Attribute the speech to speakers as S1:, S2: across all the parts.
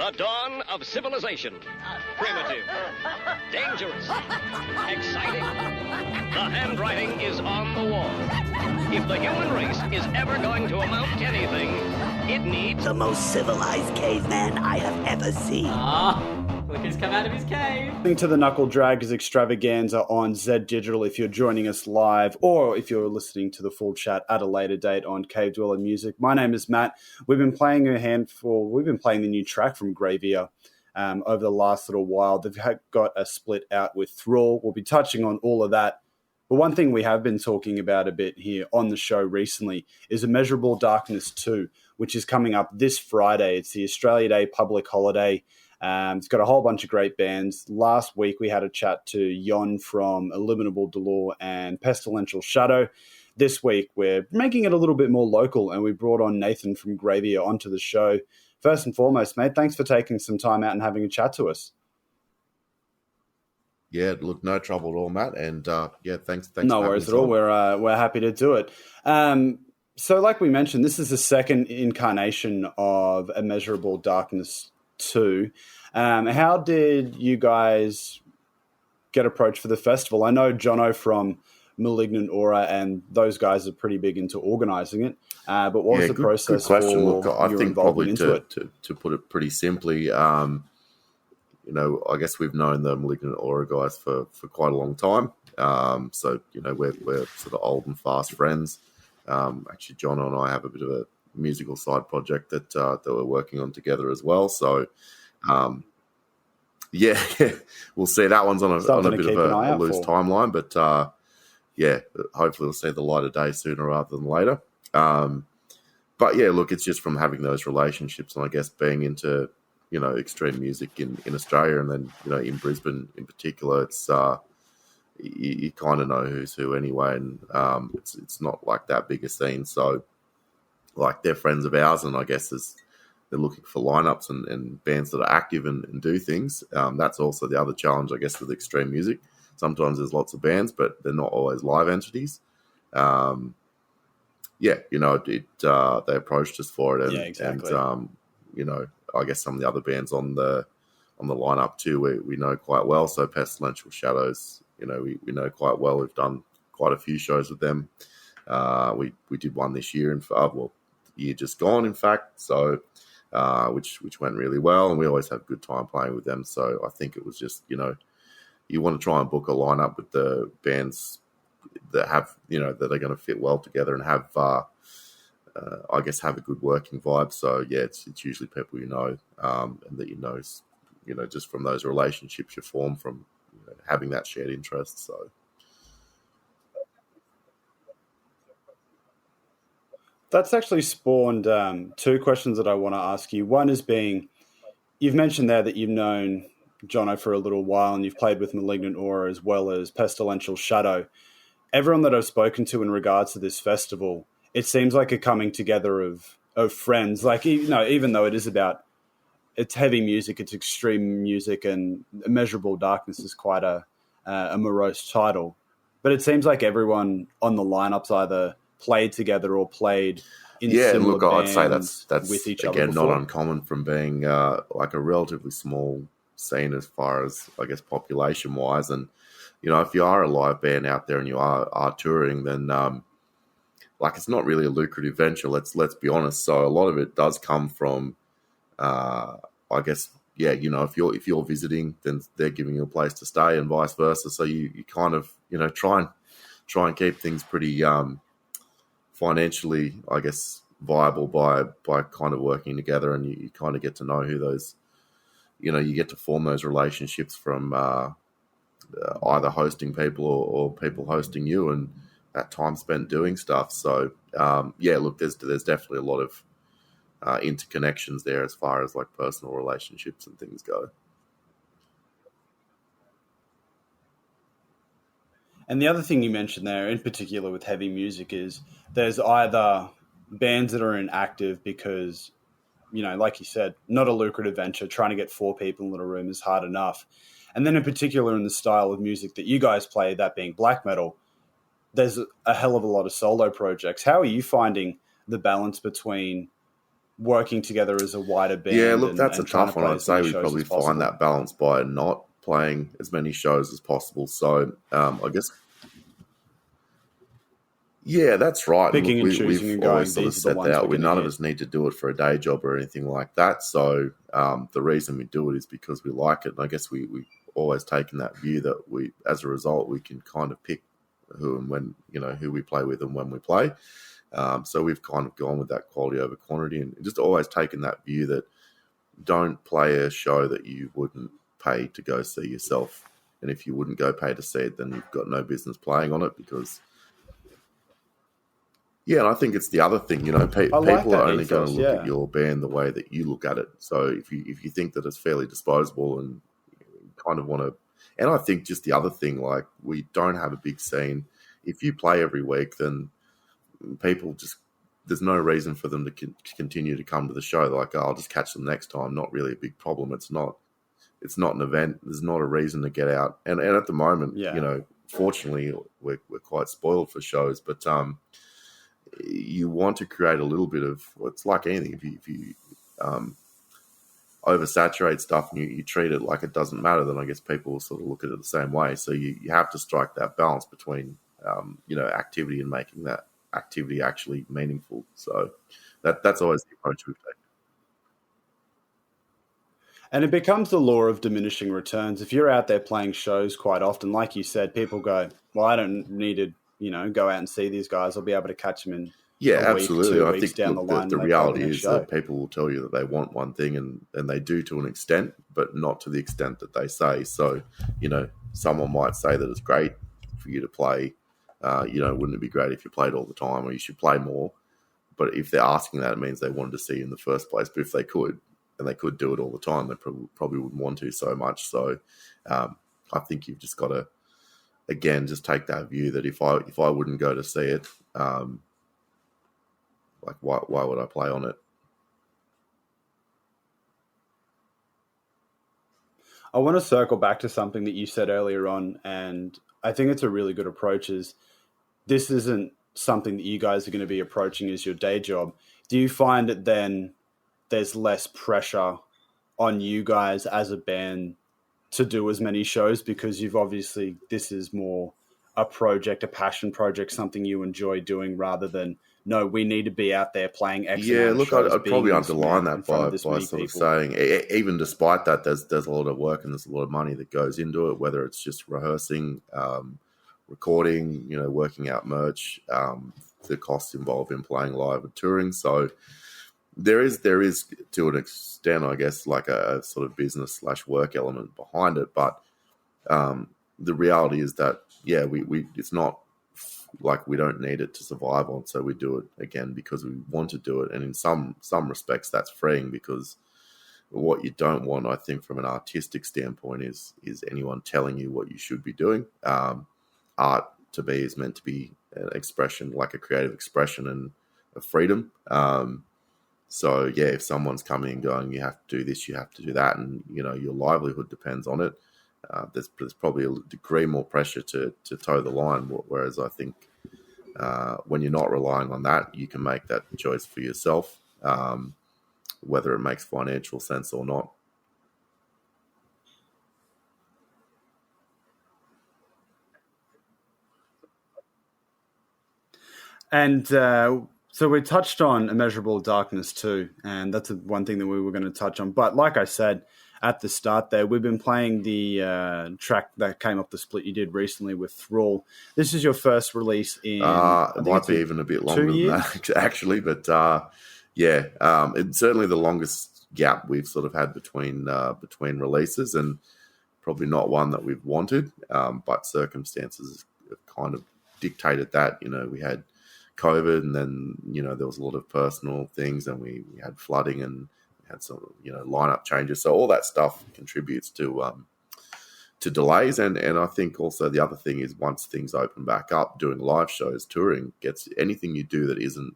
S1: The dawn of civilization. Primitive. Dangerous. Exciting. The handwriting is on the wall. If the human race is ever going to amount to anything, it needs
S2: the most civilized caveman I have ever seen.
S3: Look who's come out of his cave.
S4: Listening to the Knuckle Draggers extravaganza on Z Digital if you're joining us live, or if you're listening to the full chat at a later date on Cave Dweller Music. My name is Matt. We've been playing the new track from Graveir over the last little while. They've got a split out with Thrall. We'll be touching on all of that. But one thing we have been talking about a bit here on the show recently is Immeasurable Darkness 2, which is coming up this Friday. It's the Australia Day public holiday. It's got a whole bunch of great bands. Last week we had a chat to Jon from Illimitable Delore and Pestilential Shadow. This week we're making it a little bit more local, and we brought on Nathan from Graveir onto the show. First and foremost, mate, thanks for taking some time out and having a chat to us.
S5: Yeah, look, no trouble at all, Matt. And thanks.
S4: No worries at all. We're happy to do it. So like we mentioned, this is the second incarnation of Immeasurable Darkness 2. How did you guys get approached for the festival? I know Jono from Malignant Aura and those guys are pretty big into organising it. But what was the process
S5: good question.
S4: for
S5: Look, I
S4: your
S5: think
S4: involvement
S5: probably
S4: into it?
S5: To put it pretty simply, I guess we've known the Malignant Aura guys for quite a long time. So, we're sort of old and fast friends. Actually, John and I have a bit of a musical side project that we're working on together as well. So, we'll see. That one's on a bit of a loose timeline, but hopefully we'll see the light of day sooner rather than later. But yeah, look, it's just from having those relationships and I guess being into, extreme music in Australia and then, in Brisbane in particular, it's, you kind of know who's who anyway. And it's not like that big a scene. So like they're friends of ours and I guess they're looking for lineups and bands that are active and do things. That's also the other challenge, I guess, with extreme music. Sometimes there's lots of bands, but they're not always live entities. They approached us for it, and,
S4: exactly.
S5: and I guess some of the other bands on the lineup too, we know quite well. So Pestilential Shadows, we know quite well. We've done quite a few shows with them. We did one this year, the year just gone, in fact. So which went really well, and we always have a good time playing with them. So I think it was just you want to try and book a lineup with the bands that have that are going to fit well together and have have a good working vibe. So yeah, it's usually people and that just from those relationships you form from having that shared interest. So
S4: that's actually spawned two questions that I want to ask you. One is being, you've mentioned there that you've known Jono for a little while and you've played with Malignant Aura as well as Pestilential Shadow. Everyone that I've spoken to in regards to this festival, it seems like a coming together of friends. Like, even though it's heavy music, it's extreme music, and Immeasurable Darkness is quite a morose title. But it seems like everyone on the lineup's either played together or played in similar bands.
S5: I'd say that's
S4: with each
S5: again
S4: other
S5: not
S4: before.
S5: uncommon from being like a relatively small scene as far as I guess population wise. And if you are a live band out there and you are touring, then it's not really a lucrative venture. Let's be honest. So a lot of it does come from if you're visiting, then they're giving you a place to stay and vice versa. So you kind of try and keep things pretty financially, I guess, viable by kind of working together, and you kind of get to know who those, you get to form those relationships from either hosting people or people hosting you, and that time spent doing stuff. So there's definitely a lot of interconnections there as far as like personal relationships and things go.
S4: And the other thing you mentioned there, in particular with heavy music, is there's either bands that are inactive because, like you said, not a lucrative venture. Trying to get 4 people in a room is hard enough. And then in particular in the style of music that you guys play, that being black metal, there's a hell of a lot of solo projects. How are you finding the balance between working together as a wider band.
S5: Yeah, look, that's
S4: and
S5: a tough one. I'd say we probably find that balance by not playing as many shows as possible. So I guess, yeah, that's right.
S4: Picking and
S5: look,
S4: choosing
S5: we've
S4: and
S5: always
S4: going,
S5: sort of set that out. None of us need to do it for a day job or anything like that. So the reason we do it is because we like it. And I guess we always taken that view that we, as a result, we can kind of pick who and when, who we play with and when we play. So we've kind of gone with that quality over quantity, and just always taken that view that don't play a show that you wouldn't pay to go see yourself. And if you wouldn't go pay to see it, then you've got no business playing on it because, yeah, and I think it's the other thing, people are only going to look at your band the way that you look at it. So if you think that it's fairly disposable and kind of want to, and I think just the other thing, like we don't have a big scene. If you play every week, then people just, there's no reason for them to continue to come to the show. Like, I'll just catch them next time. Not really a big problem. It's not an event. There's not a reason to get out. And at the moment, fortunately, we're quite spoiled for shows. But you want to create a little bit of, well, it's like anything. If you oversaturate stuff and you treat it like it doesn't matter, then I guess people will sort of look at it the same way. So you have to strike that balance between activity and making that activity actually meaningful. So that's always the approach we've taken.
S4: And it becomes the law of diminishing returns. If you're out there playing shows quite often, like you said, people go, well, I don't need to go out and see these guys. I'll be able to catch them in
S5: absolutely.
S4: Week,
S5: I think
S4: down the line.
S5: The reality is that people will tell you that they want one thing and they do to an extent, but not to the extent that they say. So, someone might say that it's great for you to play. Wouldn't it be great if you played all the time, or you should play more? But if they're asking that, it means they wanted to see you in the first place. But if they could, and they could do it all the time, they probably wouldn't want to so much. So I think you've just got to, again, just take that view that if I wouldn't go to see it, like why would I play on it?
S4: I want to circle back to something that you said earlier on, and I think it's a really good approach. Is this isn't something that you guys are going to be approaching as your day job? Do you find that then there's less pressure on you guys as a band to do as many shows because you've obviously, this is more a project, a passion project, something you enjoy doing rather than, no, we need to be out there playing X amount of shows.
S5: I'd probably underline that by sort of saying, even despite that, there's a lot of work and there's a lot of money that goes into it, whether it's just rehearsing, recording, working out merch, the costs involved in playing live and touring. So there is to an extent, I guess, like a sort of business/work element behind it. But the reality is that, we it's not like we don't need it to survive on, so we do it again because we want to do it. And in some respects, that's freeing, because what you don't want, I think, from an artistic standpoint, is anyone telling you what you should be doing. Art is meant to be an expression, like a creative expression and a freedom. So if someone's coming and going, you have to do this, you have to do that, and your livelihood depends on it, there's probably a degree more pressure to toe the line. Whereas I think when you're not relying on that, you can make that choice for yourself, whether it makes financial sense or not.
S4: And so we touched on Immeasurable Darkness too, and that's one thing that we were going to touch on. But like I said at the start there, we've been playing the track that came off the split you did recently with Thrall. This is your first release in...
S5: it might be even a bit longer than that, actually. But it's certainly the longest gap we've sort of had between releases, and probably not one that we've wanted, but circumstances have kind of dictated that. We had COVID, and then there was a lot of personal things, and we had flooding, and we had some lineup changes. So all that stuff contributes to delays, and I think also the other thing is, once things open back up, doing live shows, touring, gets anything you do that isn't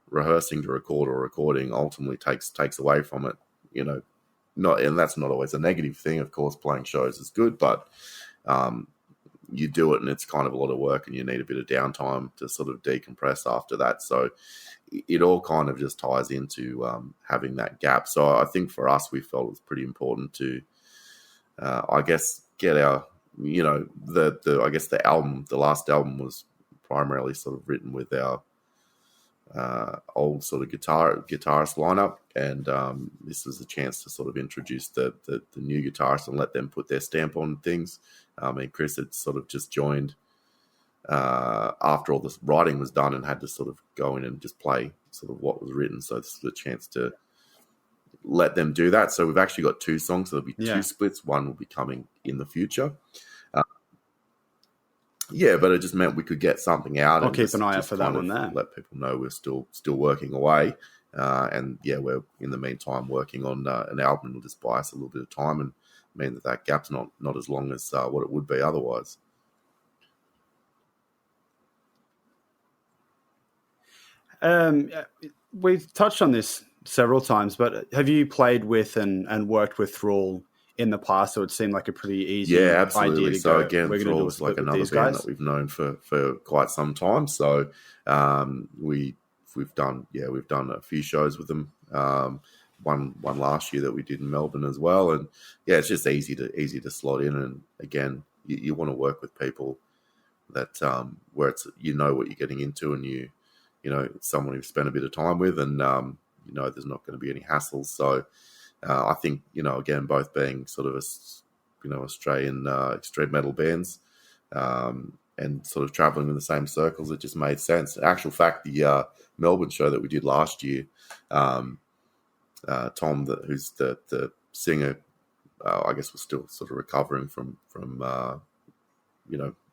S5: rehearsing to record or recording ultimately takes away from it. And that's not always a negative thing. Of course, playing shows is good, but you do it and it's kind of a lot of work and you need a bit of downtime to sort of decompress after that. So it all kind of just ties into having that gap. So I think for us, we felt it was pretty important to, I guess, get our, I guess the last album was primarily sort of written with our old sort of guitarist lineup, and this was a chance to sort of introduce the new guitarists and let them put their stamp on things. And Chris had sort of just joined after all this writing was done and had to sort of go in and just play sort of what was written. So this was a chance to let them do that. So we've actually got 2 songs. So there'll be 2 splits. One will be coming in the future. But it just meant we could get something out.
S4: I'll keep an eye out for that one there.
S5: Let people know we're still working away. We're in the meantime working on an album. It'll just buy us a little bit of time and mean that gap's not as long as what it would be otherwise.
S4: We've touched on this several times, but have you played with and worked with Thrall in the past? So it seemed like a pretty easy
S5: absolutely.
S4: idea to
S5: so
S4: go.
S5: Again, Thrall's like another band that we've known for quite some time. So we've done a few shows with them. One last year that we did in Melbourne as well, and it's just easy to slot in. And again, you want to work with people that where it's what you're getting into, and it's someone you've spent a bit of time with, and there's not going to be any hassles. So I think again, both being sort of Australian extreme metal bands, and sort of traveling in the same circles, it just made sense. In actual fact, the Melbourne show that we did last year, Tom, who's the singer, I guess was still sort of recovering from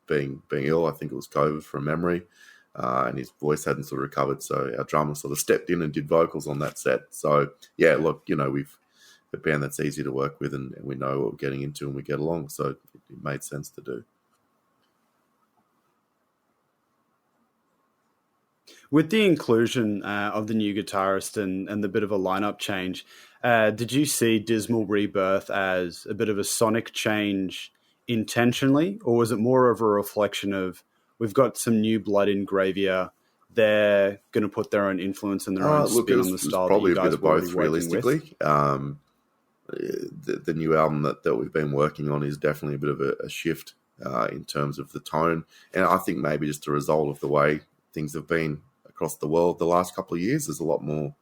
S5: being ill. I think it was COVID from memory, and his voice hadn't sort of recovered. So our drummer sort of stepped in and did vocals on that set. So look, we've a band that's easy to work with, and we know what we're getting into, and we get along. So it made sense to do.
S4: With the inclusion of the new guitarist and the bit of a lineup change, did you see Dismal Rebirth as a bit of a sonic change intentionally, or was it more of a reflection of we've got some new blood in Graveir, they're going to put their own influence and their own spin on the style?
S5: Probably
S4: that
S5: a
S4: you
S5: bit
S4: guys
S5: of both, realistically. The new album that we've been working on is definitely a bit of a shift in terms of the tone, and I think maybe just a result of the way things have been across the world the last couple of years. There's a lot more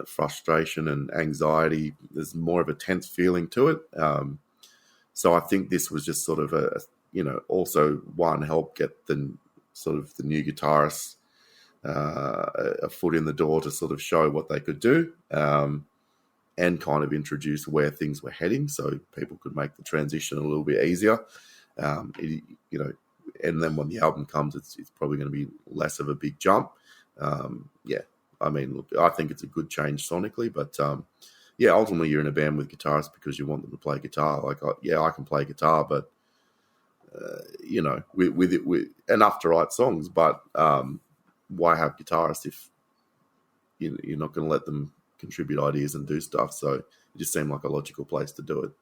S5: frustration and anxiety. There's more of a tense feeling to it. So I think this was just sort of also one, help get the new guitarists a foot in the door to sort of show what they could do, and kind of introduce where things were heading, so people could make the transition a little bit easier. And then when the album comes, it's probably going to be less of a big jump. I mean, look, I think it's a good change sonically, but ultimately you're in a band with guitarists because you want them to play guitar. Like, I can play guitar, but with enough to write songs. But why have guitarists if you're not going to let them contribute ideas and do stuff? So it just seemed like a logical place to do it.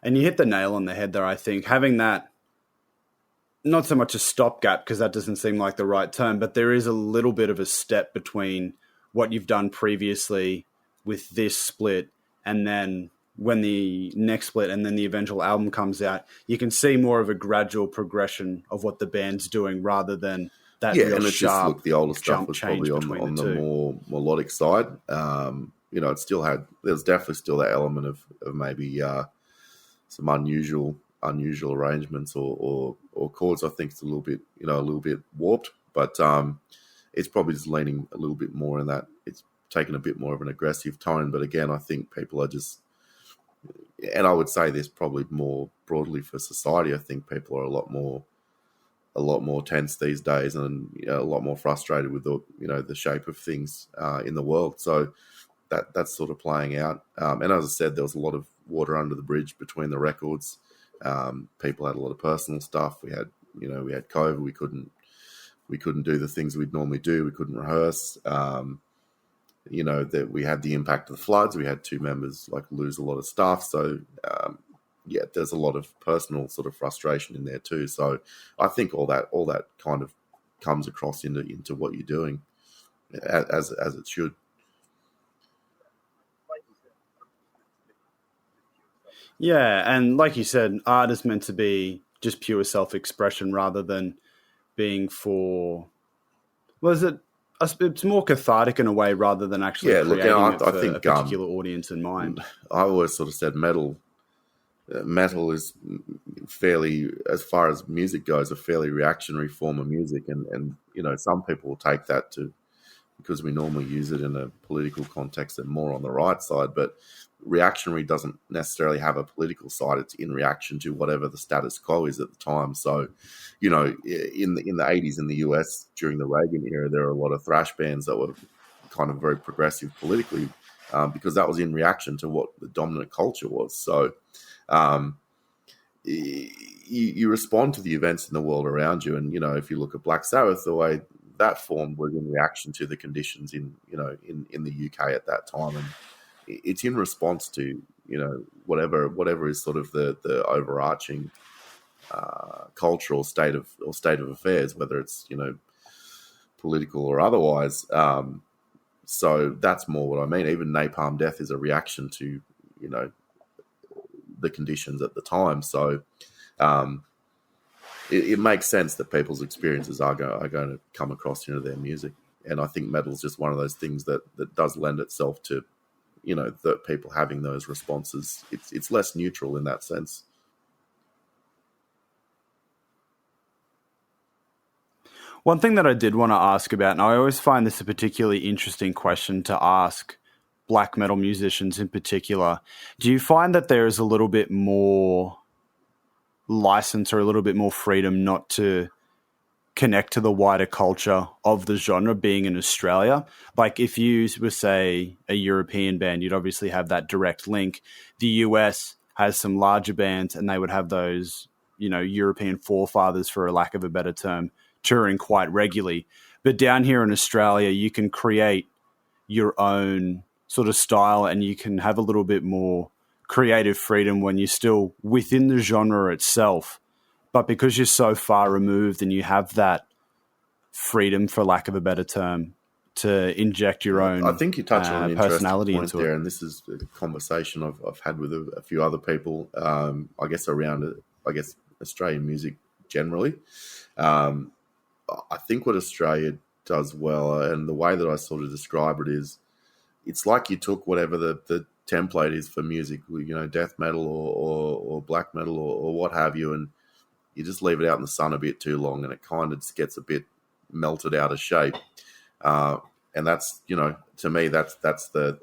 S4: And you hit the nail on the head there, I think. Having that, not so much a stopgap, because that doesn't seem like the right term, but there is a little bit of a step between what you've done previously with this split, and then when the next split and then the eventual album comes out, you can see more of a gradual progression of what the band's doing rather than that real
S5: and it's
S4: sharp
S5: just, look, the older stuff was
S4: change
S5: probably on the
S4: two.
S5: more melodic side. It still had, there's definitely still that element of maybe some unusual arrangements or chords. I think it's a little bit warped, but it's probably just leaning a little bit more in that it's taken a bit more of an aggressive tone. But again, I think people are just, and I would say this probably more broadly for society, I think people are a lot more tense these days, and a lot more frustrated with the shape of things in the world. So that's sort of playing out. And as I said, there was a lot of water under the bridge between the records. People had a lot of personal stuff. We had COVID. We couldn't do the things we'd normally do. We couldn't rehearse. that we had the impact of the floods. We had 2 members lose a lot of stuff. So, there's a lot of personal sort of frustration in there too. So I think all that kind of comes across into what you're doing as it should.
S4: Yeah, and like you said, art is meant to be just pure self-expression rather than being for... it's more cathartic in a way rather than actually creating it for a particular audience in mind.
S5: I always sort of said metal is fairly, as far as music goes, a fairly reactionary form of music. And some people will take that to, because we normally use it in a political context and more on the right side, but reactionary doesn't necessarily have a political side. It's in reaction to whatever the status quo is at the time. So, in the 80s in the US during the Reagan era, there were a lot of thrash bands that were kind of very progressive politically because that was in reaction to what the dominant culture was. So you respond to the events in the world around you. And, if you look at Black Sabbath, the way that formed was in reaction to the conditions in the UK at that time. And it's in response to, whatever is sort of the overarching cultural state of affairs, whether it's, political or otherwise. So that's more what I mean. Even Napalm Death is a reaction to, the conditions at the time. So it makes sense that people's experiences are going to come across into their music. And I think metal's just one of those things that does lend itself to, that people having those responses. It's less neutral in that sense.
S4: One thing that I did want to ask about, and I always find this a particularly interesting question to ask black metal musicians in particular, do you find that there is a little bit more license or a little bit more freedom not to connect to the wider culture of the genre being in Australia? Like if you were, say, a European band, you'd obviously have that direct link. The US has some larger bands and they would have those, European forefathers, for a lack of a better term, touring quite regularly. But down here in Australia, you can create your own sort of style and you can have a little bit more creative freedom when you're still within the genre itself. But because you're so far removed and you have that freedom, for lack of a better term, to inject your own
S5: I think you touch on an
S4: personality
S5: point
S4: into
S5: there,
S4: it.
S5: and this is a conversation I've had with a few other people, I guess around Australian music generally. I think what Australia does well, and the way that I sort of describe it is, it's like you took whatever the template is for music, death metal or black metal or what have you, and you just leave it out in the sun a bit too long, and it kind of just gets a bit melted out of shape. And that's, to me, that's the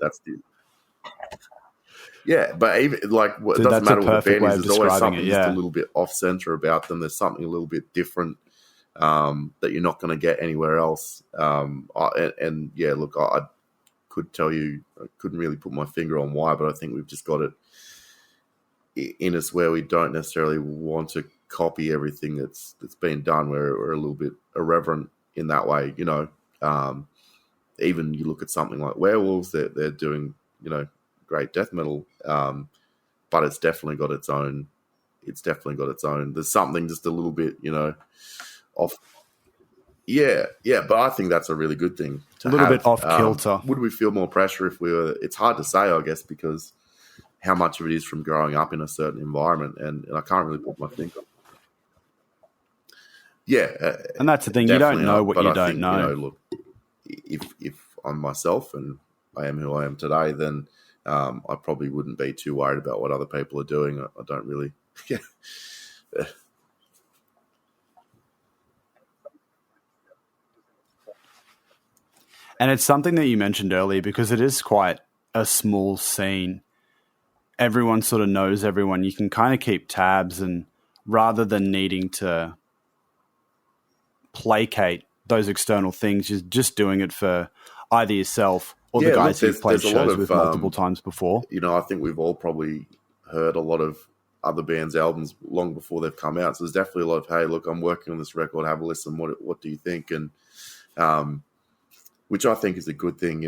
S5: yeah. But even it doesn't matter what the band is. There's always something just a little bit off center about them. There's something a little bit different that you're not going to get anywhere else. I could tell you, I couldn't really put my finger on why, but I think we've just got it in us where we don't necessarily want to copy everything that's been done. We're a little bit irreverent in that way, even you look at something like Werewolves, they're doing, great death metal, but it's definitely got its own. There's something just a little bit, off. Yeah, but I think that's a really good thing to
S4: a little
S5: have.
S4: Bit off kilter.
S5: Would we feel more pressure if we were? It's hard to say, I guess, because how much of it is from growing up in a certain environment, and I can't really put my finger. Yeah,
S4: and that's the thing. You don't know what you don't know.
S5: Look, if I'm myself and I am who I am today, then I probably wouldn't be too worried about what other people are doing. I don't really. Yeah.
S4: And it's something that you mentioned earlier because it is quite a small scene. Everyone sort of knows everyone. You can kind of keep tabs, and rather than needing to placate those external things, you're just doing it for either yourself or the guys you've played shows with multiple times before.
S5: I think we've all probably heard a lot of other bands' albums long before they've come out. So there's definitely a lot of, hey, look, I'm working on this record, have a listen. What do you think? And which I think is a good thing.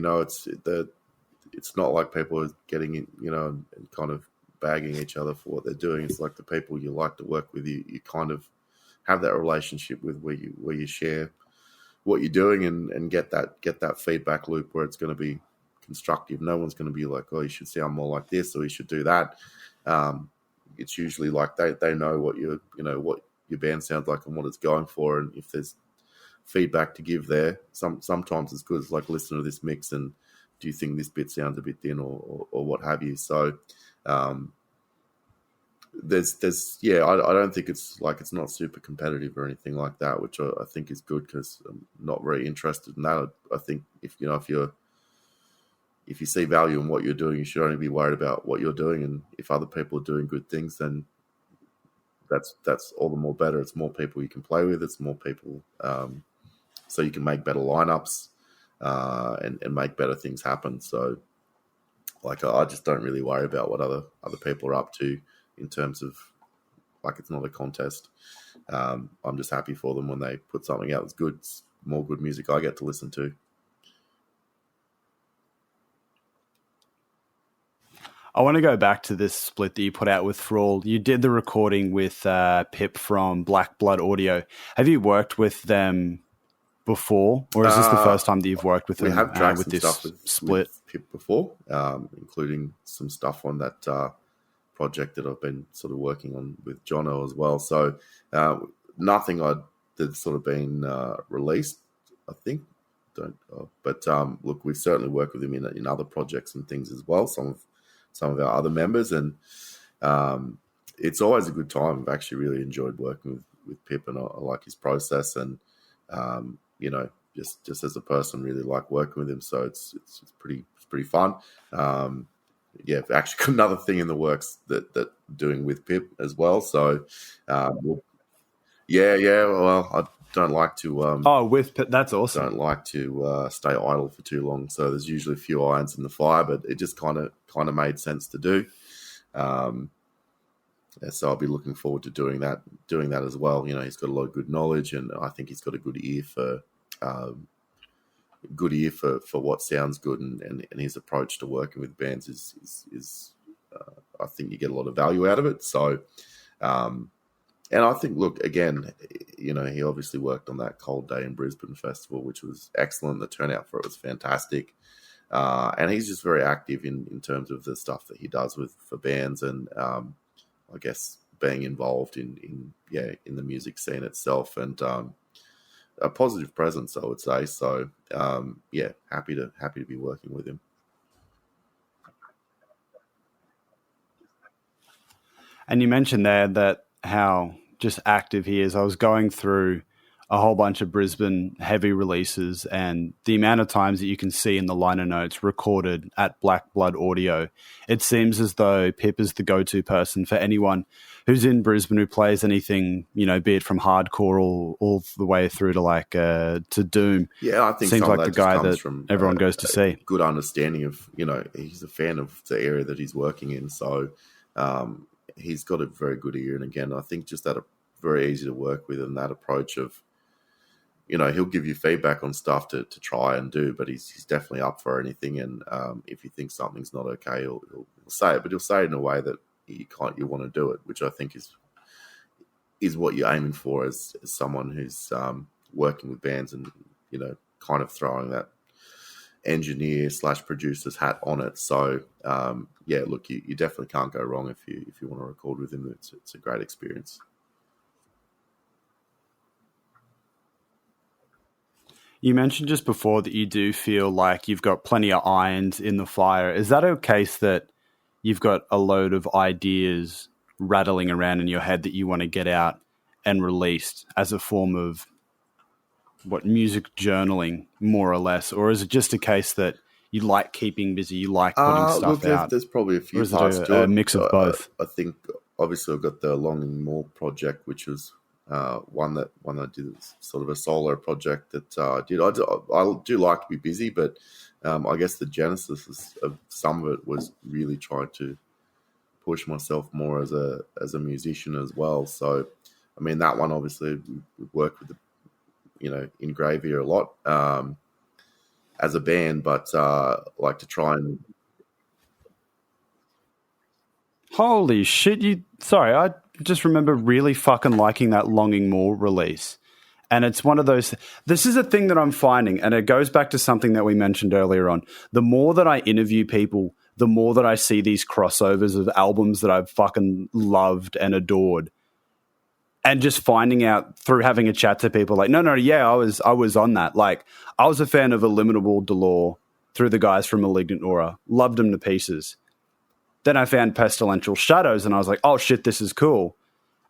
S5: It's not like people are getting in, and kind of bagging each other for what they're doing. It's like the people you like to work with, you kind of have that relationship with where you share what you're doing and get that feedback loop where it's going to be constructive. No one's going to be like, oh, you should sound more like this or you should do that. It's usually like they know what what your band sounds like and what it's going for, and if there's feedback to give there, sometimes it's good. It's like, listen to this mix and do you think this bit sounds a bit thin or what have you. So there's I don't think it's not super competitive or anything like that, which I think is good because I'm not very interested in that. I think if you see value in what you're doing, you should only be worried about what you're doing, and if other people are doing good things, then that's all the more better. It's more people you can play with. It's more people, so you can make better lineups and make better things happen. So, I just don't really worry about what other people are up to in terms of it's not a contest. I'm just happy for them when they put something out that's good. It's more good music I get to listen to.
S4: I want to go back to this split that you put out with Thrall. You did the recording with Pip from Black Blood Audio. Have you worked with them before, or is this the first time that you've worked with them?
S5: We have tried
S4: with
S5: some
S4: this
S5: stuff
S4: split
S5: with Pip before, including some stuff on that project that I've been sort of working on with Jono as well. So nothing that's sort of been released, I think. But look, we've certainly worked with him in other projects and things as well. Some of our other members, and it's always a good time. I've actually really enjoyed working with Pip, and I like his process, and just as a person, really like working with him. So it's pretty fun. I've actually got another thing in the works that doing with Pip as well. So well, I don't like to.
S4: With Pip, that's awesome.
S5: Don't like to stay idle for too long. So there's usually a few irons in the fire, but it just kind of made sense to do. So I'll be looking forward to doing that as well. He's got a lot of good knowledge, and I think he's got a good ear for what sounds good, and his approach to working with bands is I think you get a lot of value out of it. So. And I think, look, again, he obviously worked on that Cold Day in Brisbane festival, which was excellent. The turnout for it was fantastic. And he's just very active in terms of the stuff that he does for bands, and I guess being involved in the music scene itself, and a positive presence, I would say. So, happy to be working with him.
S4: And you mentioned there that how just active he is. I was going through a whole bunch of Brisbane heavy releases, and the amount of times that you can see in the liner notes recorded at Black Blood Audio, it seems as though Pip is the go-to person for anyone who's in Brisbane who plays anything, be it from hardcore all the way through to to doom.
S5: Yeah, I think
S4: seems
S5: some
S4: like
S5: of
S4: the
S5: that
S4: guy
S5: just comes
S4: that
S5: from
S4: everyone goes to see.
S5: Good understanding of, he's a fan of the area that he's working in, so he's got a very good ear. And again, I think just that very easy to work with, and that approach of, he'll give you feedback on stuff to try and do, but he's definitely up for anything. And if he thinks something's not okay, he'll say it, but he'll say it in a way that you want to do it, which I think is what you're aiming for as someone who's working with bands and, kind of throwing that engineer/producer's hat on it. So look, you definitely can't go wrong if you want to record with him. It's a great experience.
S4: You mentioned just before that you do feel like you've got plenty of irons in the fire. Is that a case that you've got a load of ideas rattling around in your head that you want to get out and released as a form of music journaling, more or less? Or is it just a case that you like keeping busy, you like putting stuff out?
S5: There's probably a few parts to it. A mix of both? I think obviously I've got the Longing More project, which was one that I did, sort of a solo project that I did. I do like to be busy, but I guess the genesis of some of it was really trying to push myself more as a musician as well. So, I mean, that one obviously we worked with in Graveir a lot. as a band, but like to try and.
S4: Holy shit! Sorry, I just remember really fucking liking that Longing More release. And it's one of those. This is a thing that I'm finding, and it goes back to something that we mentioned earlier on. The more that I interview people, the more that I see these crossovers of albums that I've fucking loved and adored. And just finding out through having a chat to people like, no, yeah, I was on that. Like, I was a fan of Illimitable Delore through the guys from Malignant Aura. Loved them to pieces. Then I found Pestilential Shadows, and I was like, oh shit, this is cool.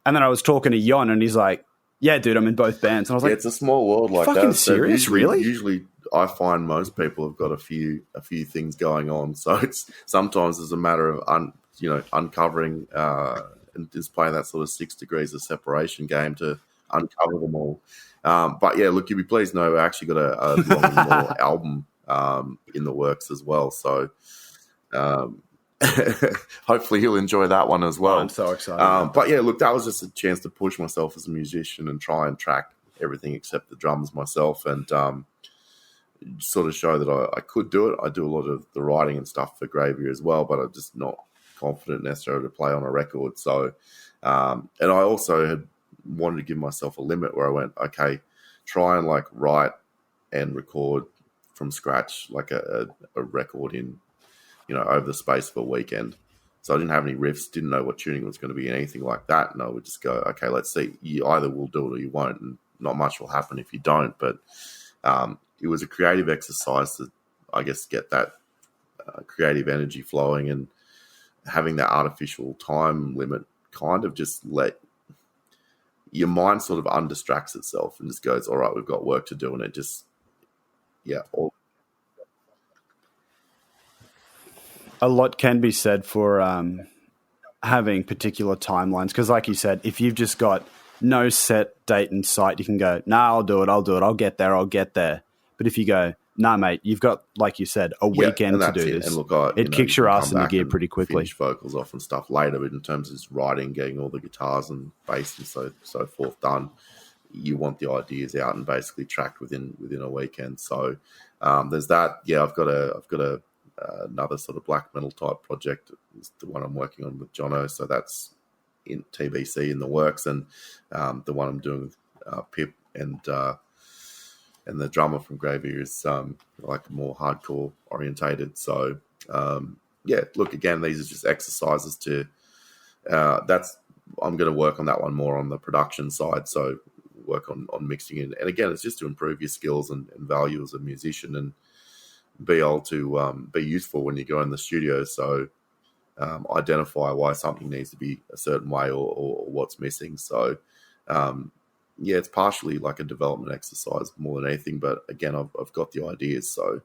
S4: And then I was talking to Jon, and he's like, yeah, dude, I'm in both bands. And I was like,
S5: it's a small world like
S4: fucking
S5: that.
S4: serious, really?
S5: Usually I find most people have got a few things going on. So it's sometimes it's a matter of uncovering and just playing that sort of 6 degrees of separation game to uncover them all. But yeah, look, you'll be pleased to know we actually got a Longing More album in the works as well. So hopefully he'll enjoy that one as well.
S4: Oh, I'm so excited.
S5: But yeah, look, that was just a chance to push myself as a musician and try and track everything except the drums myself, and sort of show that I could do it. I do a lot of the writing and stuff for Graveir as well, but I'm just not confident necessarily to play on a record. So, and I also had wanted to give myself a limit where I went, okay, try and like write and record from scratch, like a record in, over the space of a weekend. So I didn't have any riffs, didn't know what tuning was going to be, anything like that. And I would just go, okay, let's see. You either will do it or you won't. And not much will happen if you don't. But it was a creative exercise to, I guess, get that creative energy flowing, and having that artificial time limit kind of just let your mind sort of undistracts itself and just goes, all right, we've got work to do. And it just,
S4: a lot can be said for having particular timelines, because like you said, if you've just got no set date in sight, you can go, nah, I'll do it, I'll get there. But if you go, nah, mate, you've got, like you said, a weekend to do this.
S5: And look,
S4: it kicks your ass into gear pretty quickly.
S5: Finish vocals off and stuff later, but in terms of just writing, getting all the guitars and bass and so forth done, you want the ideas out and basically tracked within a weekend. So there's that. Yeah, I've got another sort of black metal type project. It's the one I'm working on with Jono, so that's in TBC in the works, and the one I'm doing with Pip and the drummer from Graveir is like more hardcore orientated. So yeah, look, again, these are just exercises to I'm going to work on that one more on the production side, so work on mixing it. And again, it's just to improve your skills and value as a musician, and be able to be useful when you go in the studio. So identify why something needs to be a certain way or what's missing. So yeah, it's partially like a development exercise more than anything. But again, I've got the ideas, so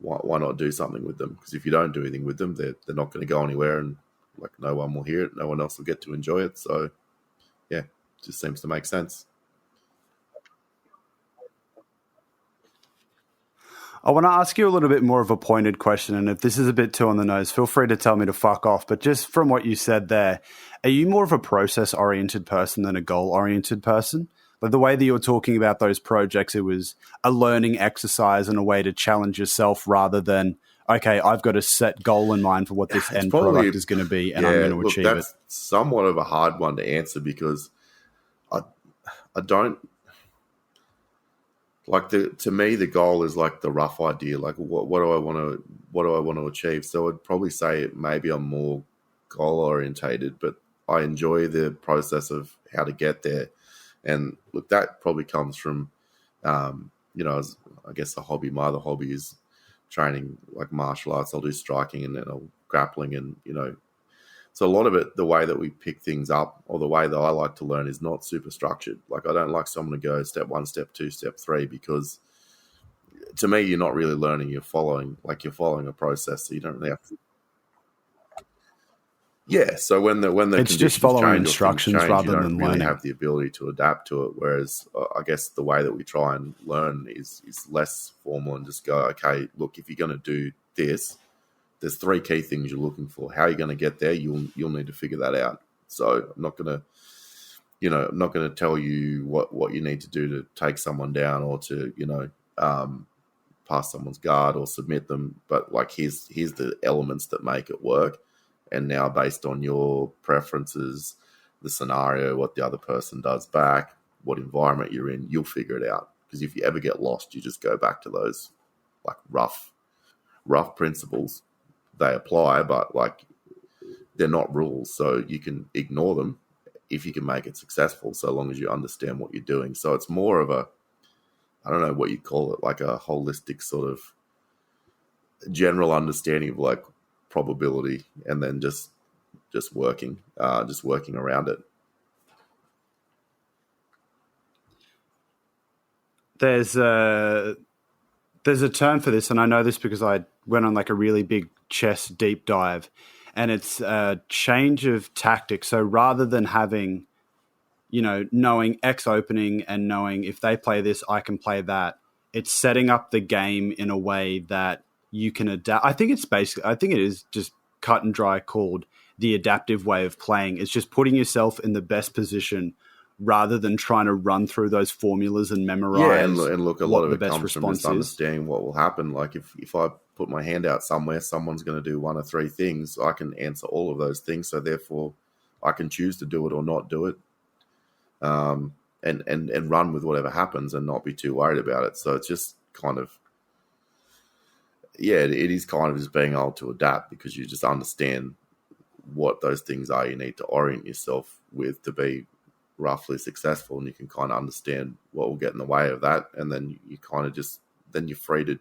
S5: why not do something with them? Because if you don't do anything with them, they're not going to go anywhere, and like no one will hear it, no one else will get to enjoy it. So yeah, it just seems to make sense.
S4: I want to ask you a little bit more of a pointed question, and if this is a bit too on the nose, feel free to tell me to fuck off. But just from what you said there, are you more of a process-oriented person than a goal-oriented person? Like the way that you were talking about those projects, it was a learning exercise and a way to challenge yourself rather than, okay, I've got a set goal in mind for what this end product is going to be, and I'm going to achieve it.
S5: That's somewhat of a hard one to answer, because I don't... Like to me, the goal is like the rough idea. Like what do I want to achieve? So I'd probably say maybe I'm more goal orientated, but I enjoy the process of how to get there. And look, that probably comes from, as I guess a hobby. My other hobby is training like martial arts. I'll do striking and then I'll grappling, and so a lot of it, the way that we pick things up, or the way that I like to learn, is not super structured. Like I don't like someone to go step 1, step 2, step 3, because to me, you're not really learning. You're following a process. So you don't really have to. Yeah. So when it's
S4: just following instructions
S5: change,
S4: rather
S5: you don't
S4: than
S5: really
S4: learning.
S5: have the ability to adapt to it. Whereas I guess the way that we try and learn is less formal, and just go, okay, look, if you're going to do this, there's 3 key things you're looking for. How are you going to get there? You'll need to figure that out. So I'm not going to tell you what you need to do to take someone down, or to pass someone's guard or submit them, but like here's the elements that make it work. And now based on your preferences, the scenario, what the other person does back, what environment you're in, you'll figure it out. Because if you ever get lost, you just go back to those like rough principles. They apply, but like they're not rules, so you can ignore them if you can make it successful, so long as you understand what you're doing. So it's more of a, I don't know what you call it, like a holistic sort of general understanding of like probability, and then just working around it.
S4: There's a term for this, and I know this because I went on like a really big chess deep dive, and it's a change of tactics. So rather than having, knowing X opening and knowing if they play this, I can play that, it's setting up the game in a way that you can adapt. I think it is just cut and dry called the adaptive way of playing. It's just putting yourself in the best position rather than trying to run through those formulas and memorize.
S5: Yeah, and look, a lot of it comes from just understanding what will happen. Like if I put my hand out somewhere, someone's going to do one of three things. I can answer all of those things, so therefore I can choose to do it or not do it, and run with whatever happens and not be too worried about it. So it's just kind of, it is kind of just being able to adapt, because you just understand what those things are you need to orient yourself with to be roughly successful, and you can kind of understand what will get in the way of that, and then you kind of just, then you're free to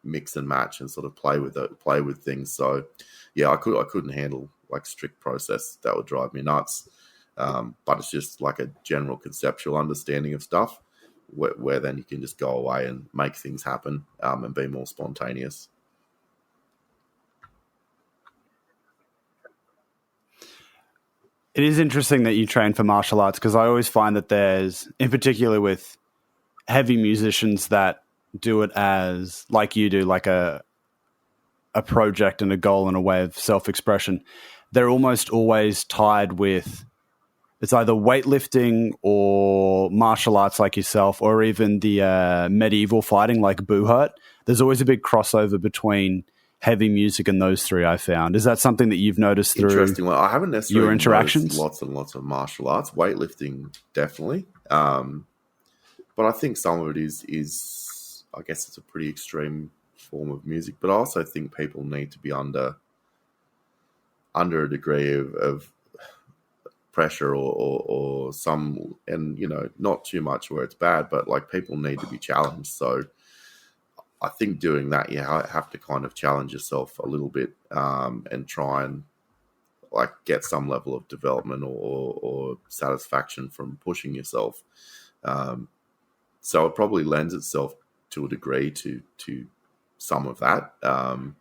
S5: mix and match and sort of play with things. So yeah, I couldn't handle like strict process. That would drive me nuts. But it's just like a general conceptual understanding of stuff where then you can just go away and make things happen, and be more spontaneous.
S4: It is interesting that you train for martial arts, because I always find that there's, in particular with heavy musicians that do it as, like you do, like a project and a goal and a way of self-expression, they're almost always tied with, it's either weightlifting or martial arts like yourself, or even the medieval fighting like Buhurt. There's always a big crossover between heavy music and those three, I found. Is that something that you've noticed through
S5: Interesting. Well, I haven't necessarily
S4: your interactions?
S5: Lots and lots of martial arts. Weightlifting, definitely. But I think some of it is I guess it's a pretty extreme form of music. But I also think people need to be under a degree of pressure or some, and not too much where it's bad, but like people need to be challenged. So I think doing that, you have to kind of challenge yourself a little bit, and try and like get some level of development or satisfaction from pushing yourself. So it probably lends itself to a degree to some of that. And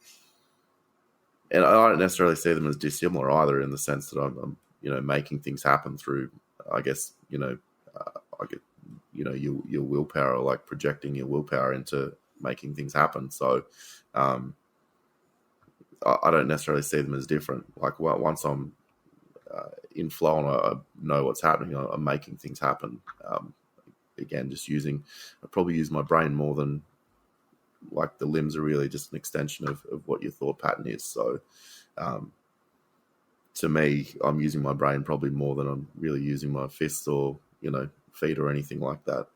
S5: I don't necessarily see them as dissimilar either, in the sense that I'm making things happen through, I guess, your willpower, like projecting your willpower into making things happen. So I don't necessarily see them as different. Like, well, once I'm in flow and I know what's happening, I'm making things happen. Again, I probably use my brain more than, like, the limbs are really just an extension of what your thought pattern is. So to me, I'm using my brain probably more than I'm really using my fists or feet or anything like that.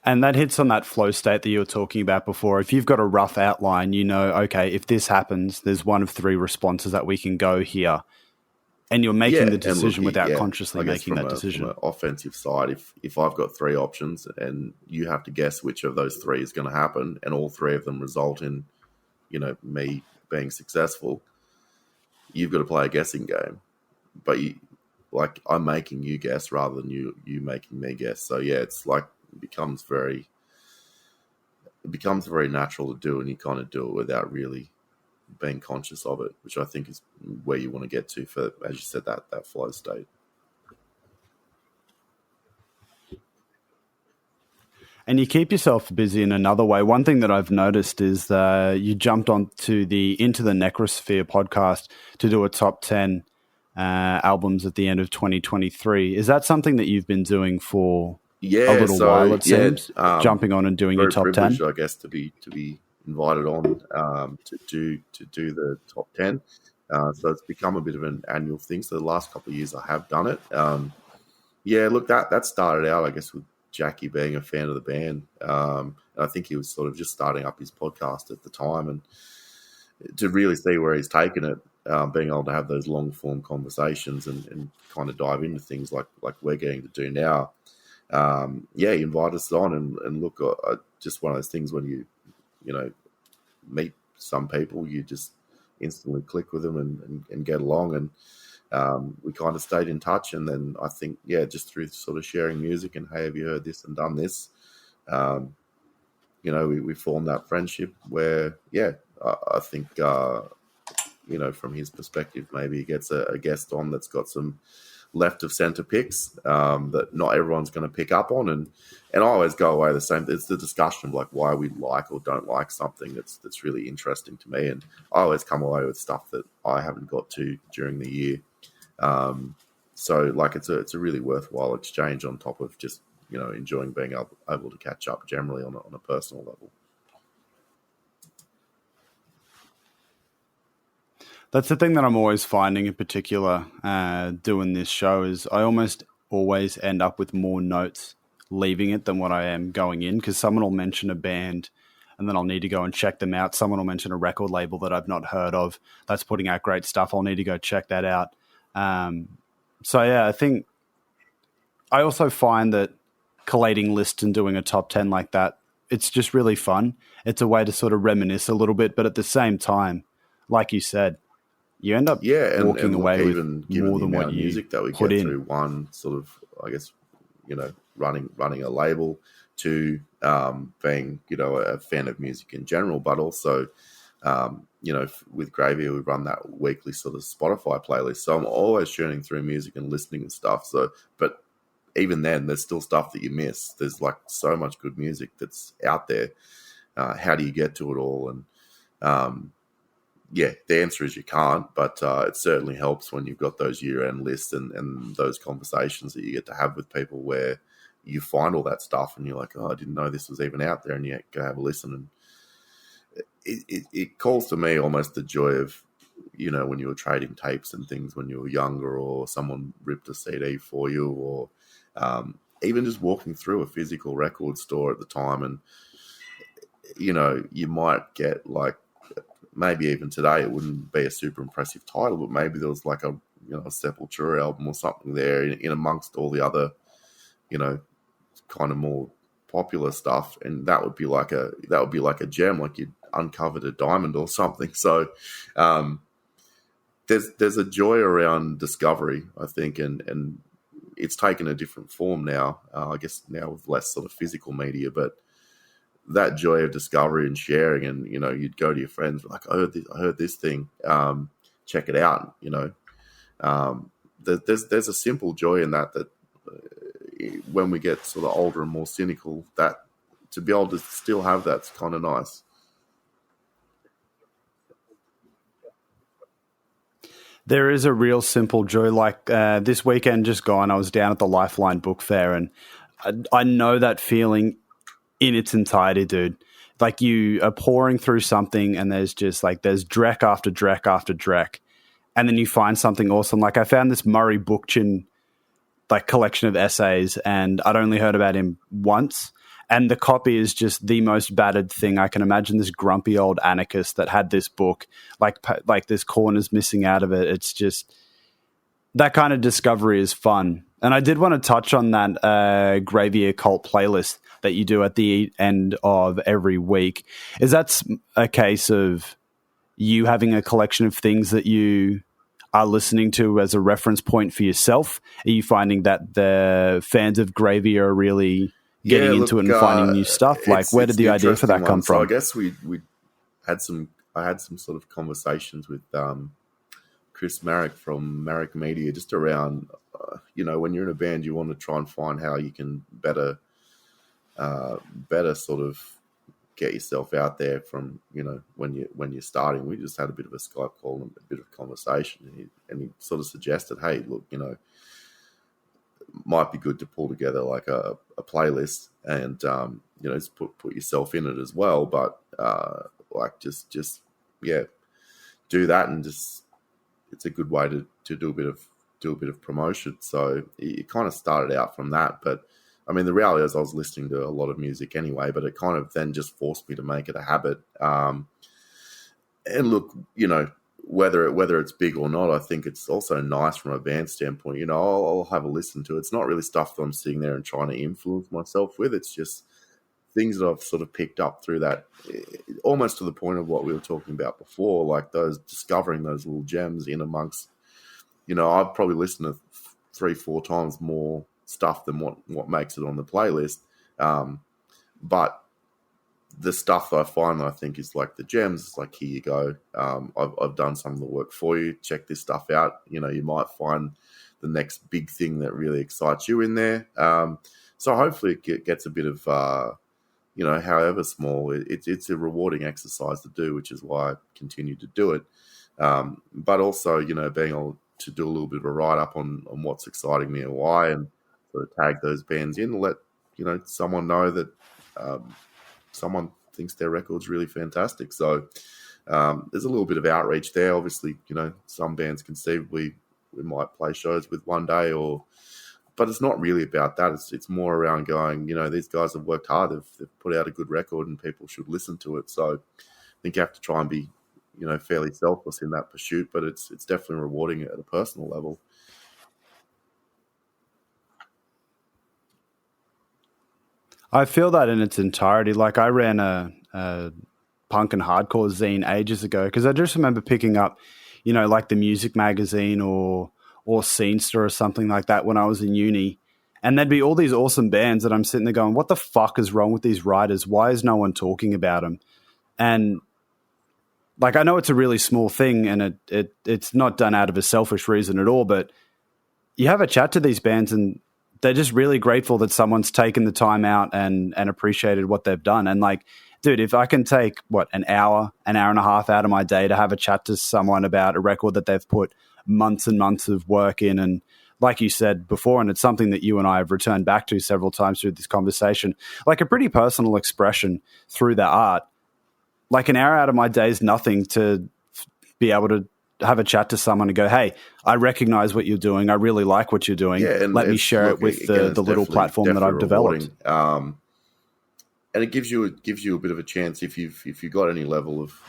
S4: And that hits on that flow state that you were talking about before. If you've got a rough outline, okay, if this happens, there's one of three responses that we can go here. And you're making the decision without consciously making that decision.
S5: From an offensive side, if I've got three options and you have to guess which of those three is going to happen, and all three of them result in, me being successful, you've got to play a guessing game. But I'm making you guess rather than you making me guess. So yeah, it's like, it becomes very natural to do, and you kind of do it without really being conscious of it, which I think is where you want to get to for, as you said, that flow state.
S4: And you keep yourself busy in another way. One thing that I've noticed is you jumped onto the Into the Necrosphere podcast to do a top 10 albums at the end of 2023. Is that something that you've been doing for
S5: a
S4: little while, it seems? Jumping on and doing your top 10?
S5: I guess, to be invited on to do the top 10. So it's become a bit of an annual thing. So the last couple of years I have done it. Look, that started out, I guess, with Jackie being a fan of the band. And I think he was sort of just starting up his podcast at the time. And to really see where he's taken it, being able to have those long-form conversations and kind of dive into things like we're getting to do now. He invited us on. And look, just one of those things when you meet some people, you just instantly click with them and get along. And we kind of stayed in touch. And then I think, just through sort of sharing music and, hey, have you heard this and done this? We formed that friendship where, I think, from his perspective, maybe he gets a guest on that's got some left of centre picks that not everyone's going to pick up on. And I always go away the same. It's the discussion of like why we like or don't like something that's really interesting to me. And I always come away with stuff that I haven't got to during the year. So like it's a really worthwhile exchange on top of just, enjoying being able to catch up generally on a personal level.
S4: That's the thing that I'm always finding in particular doing this show is I almost always end up with more notes leaving it than what I am going in, because someone will mention a band and then I'll need to go and check them out. Someone will mention a record label that I've not heard of that's putting out great stuff. I'll need to go check that out. I think I also find that collating lists and doing a top 10 like that, it's just really fun. It's a way to sort of reminisce a little bit, but at the same time, like you said, you end up walking away with more than what you
S5: music that we
S4: put
S5: get
S4: in.
S5: Through one sort of, I guess, running a label, to being, a fan of music in general, but also, with Graveir, we run that weekly sort of Spotify playlist. So I'm always churning through music and listening and stuff. So, but even then, there's still stuff that you miss. There's like so much good music that's out there. How do you get to it all? And, the answer is you can't, but it certainly helps when you've got those year-end lists and those conversations that you get to have with people where you find all that stuff and you're like, oh, I didn't know this was even out there, and you go have a listen. And it calls to me almost the joy of, when you were trading tapes and things when you were younger, or someone ripped a CD for you, or even just walking through a physical record store at the time. And, you might get like, maybe even today it wouldn't be a super impressive title, but maybe there was like a Sepultura album or something there in amongst all the other, kind of more popular stuff, and that would be like a gem, like you'd uncovered a diamond or something. So there's a joy around discovery, I think, and it's taken a different form now. I guess now with less sort of physical media, but that joy of discovery and sharing, and you'd go to your friends like, I heard this thing, check it out. There's a simple joy in that when we get sort of older and more cynical, that to be able to still have that's kind of nice.
S4: There is a real simple joy. Like this weekend just gone, I was down at the Lifeline Book Fair, and I know that feeling in its entirety, dude. Like you are pouring through something and there's just like, there's dreck after dreck after dreck. And then you find something awesome. Like I found this Murray Bookchin like collection of essays, and I'd only heard about him once. And the copy is just the most battered thing I can imagine. This grumpy old anarchist that had this book, like this corner's missing out of it. It's just, that kind of discovery is fun. And I did want to touch on that Graveir cult playlist that you do at the end of every week. Is that a case of you having a collection of things that you are listening to as a reference point for yourself? Are you finding that the fans of Graveir are really getting into it and finding new stuff? Like, where did the idea for that come from?
S5: So I guess I had some sort of conversations with Chris Marrick from Marrick Media just around, when you're in a band, you want to try and find how you can better sort of get yourself out there from, when you're starting. We just had a bit of a Skype call and a bit of conversation, and he sort of suggested, hey, look, might be good to pull together like a playlist and just put yourself in it as well, but just do that, and just it's a good way to do a bit of promotion. So it kind of started out from that, but I mean, the reality is I was listening to a lot of music anyway, but it kind of then just forced me to make it a habit. And look, whether it's big or not, I think it's also nice from a band standpoint. I'll have a listen to it. It's not really stuff that I'm sitting there and trying to influence myself with. It's just things that I've sort of picked up through that, almost to the point of what we were talking about before, like discovering those little gems in amongst, I've probably listened to 3-4 times more stuff than what makes it on the playlist. But the stuff that I find that I think is like the gems, it's like, here you go. I've done some of the work for you. Check this stuff out. You might find the next big thing that really excites you in there. So hopefully it gets a bit of, however small, it's a rewarding exercise to do, which is why I continue to do it. But also, being able to do a little bit of a write-up on what's exciting me and why, and sort of tag those bands in, let someone know that someone thinks their record's really fantastic. So there's a little bit of outreach there. Obviously, some bands conceivably we might play shows with one day, but it's not really about that. It's more around going, these guys have worked hard. They've put out a good record and people should listen to it. So I think you have to try and be, fairly selfless in that pursuit, but it's definitely rewarding at a personal level.
S4: I feel that in its entirety. Like, I ran a punk and hardcore zine ages ago, because I just remember picking up, like the Music Magazine or Scenester or something like that when I was in uni. And there'd be all these awesome bands that I'm sitting there going, what the fuck is wrong with these writers? Why is no one talking about them? And like, I know it's a really small thing and it's not done out of a selfish reason at all, but you have a chat to these bands and they're just really grateful that someone's taken the time out and appreciated what they've done. And like, dude, if I can take an hour and a half out of my day to have a chat to someone about a record that they've put months and months of work in, and like you said before, and it's something that you and I have returned back to several times through this conversation, like a pretty personal expression through the art, like an hour out of my day is nothing to be able to have a chat to someone and go, hey, I recognize what you're doing. I really like what you're doing. Yeah, let me share it with the little platform that I've developed.
S5: And it gives you a bit of a chance if you've got any level of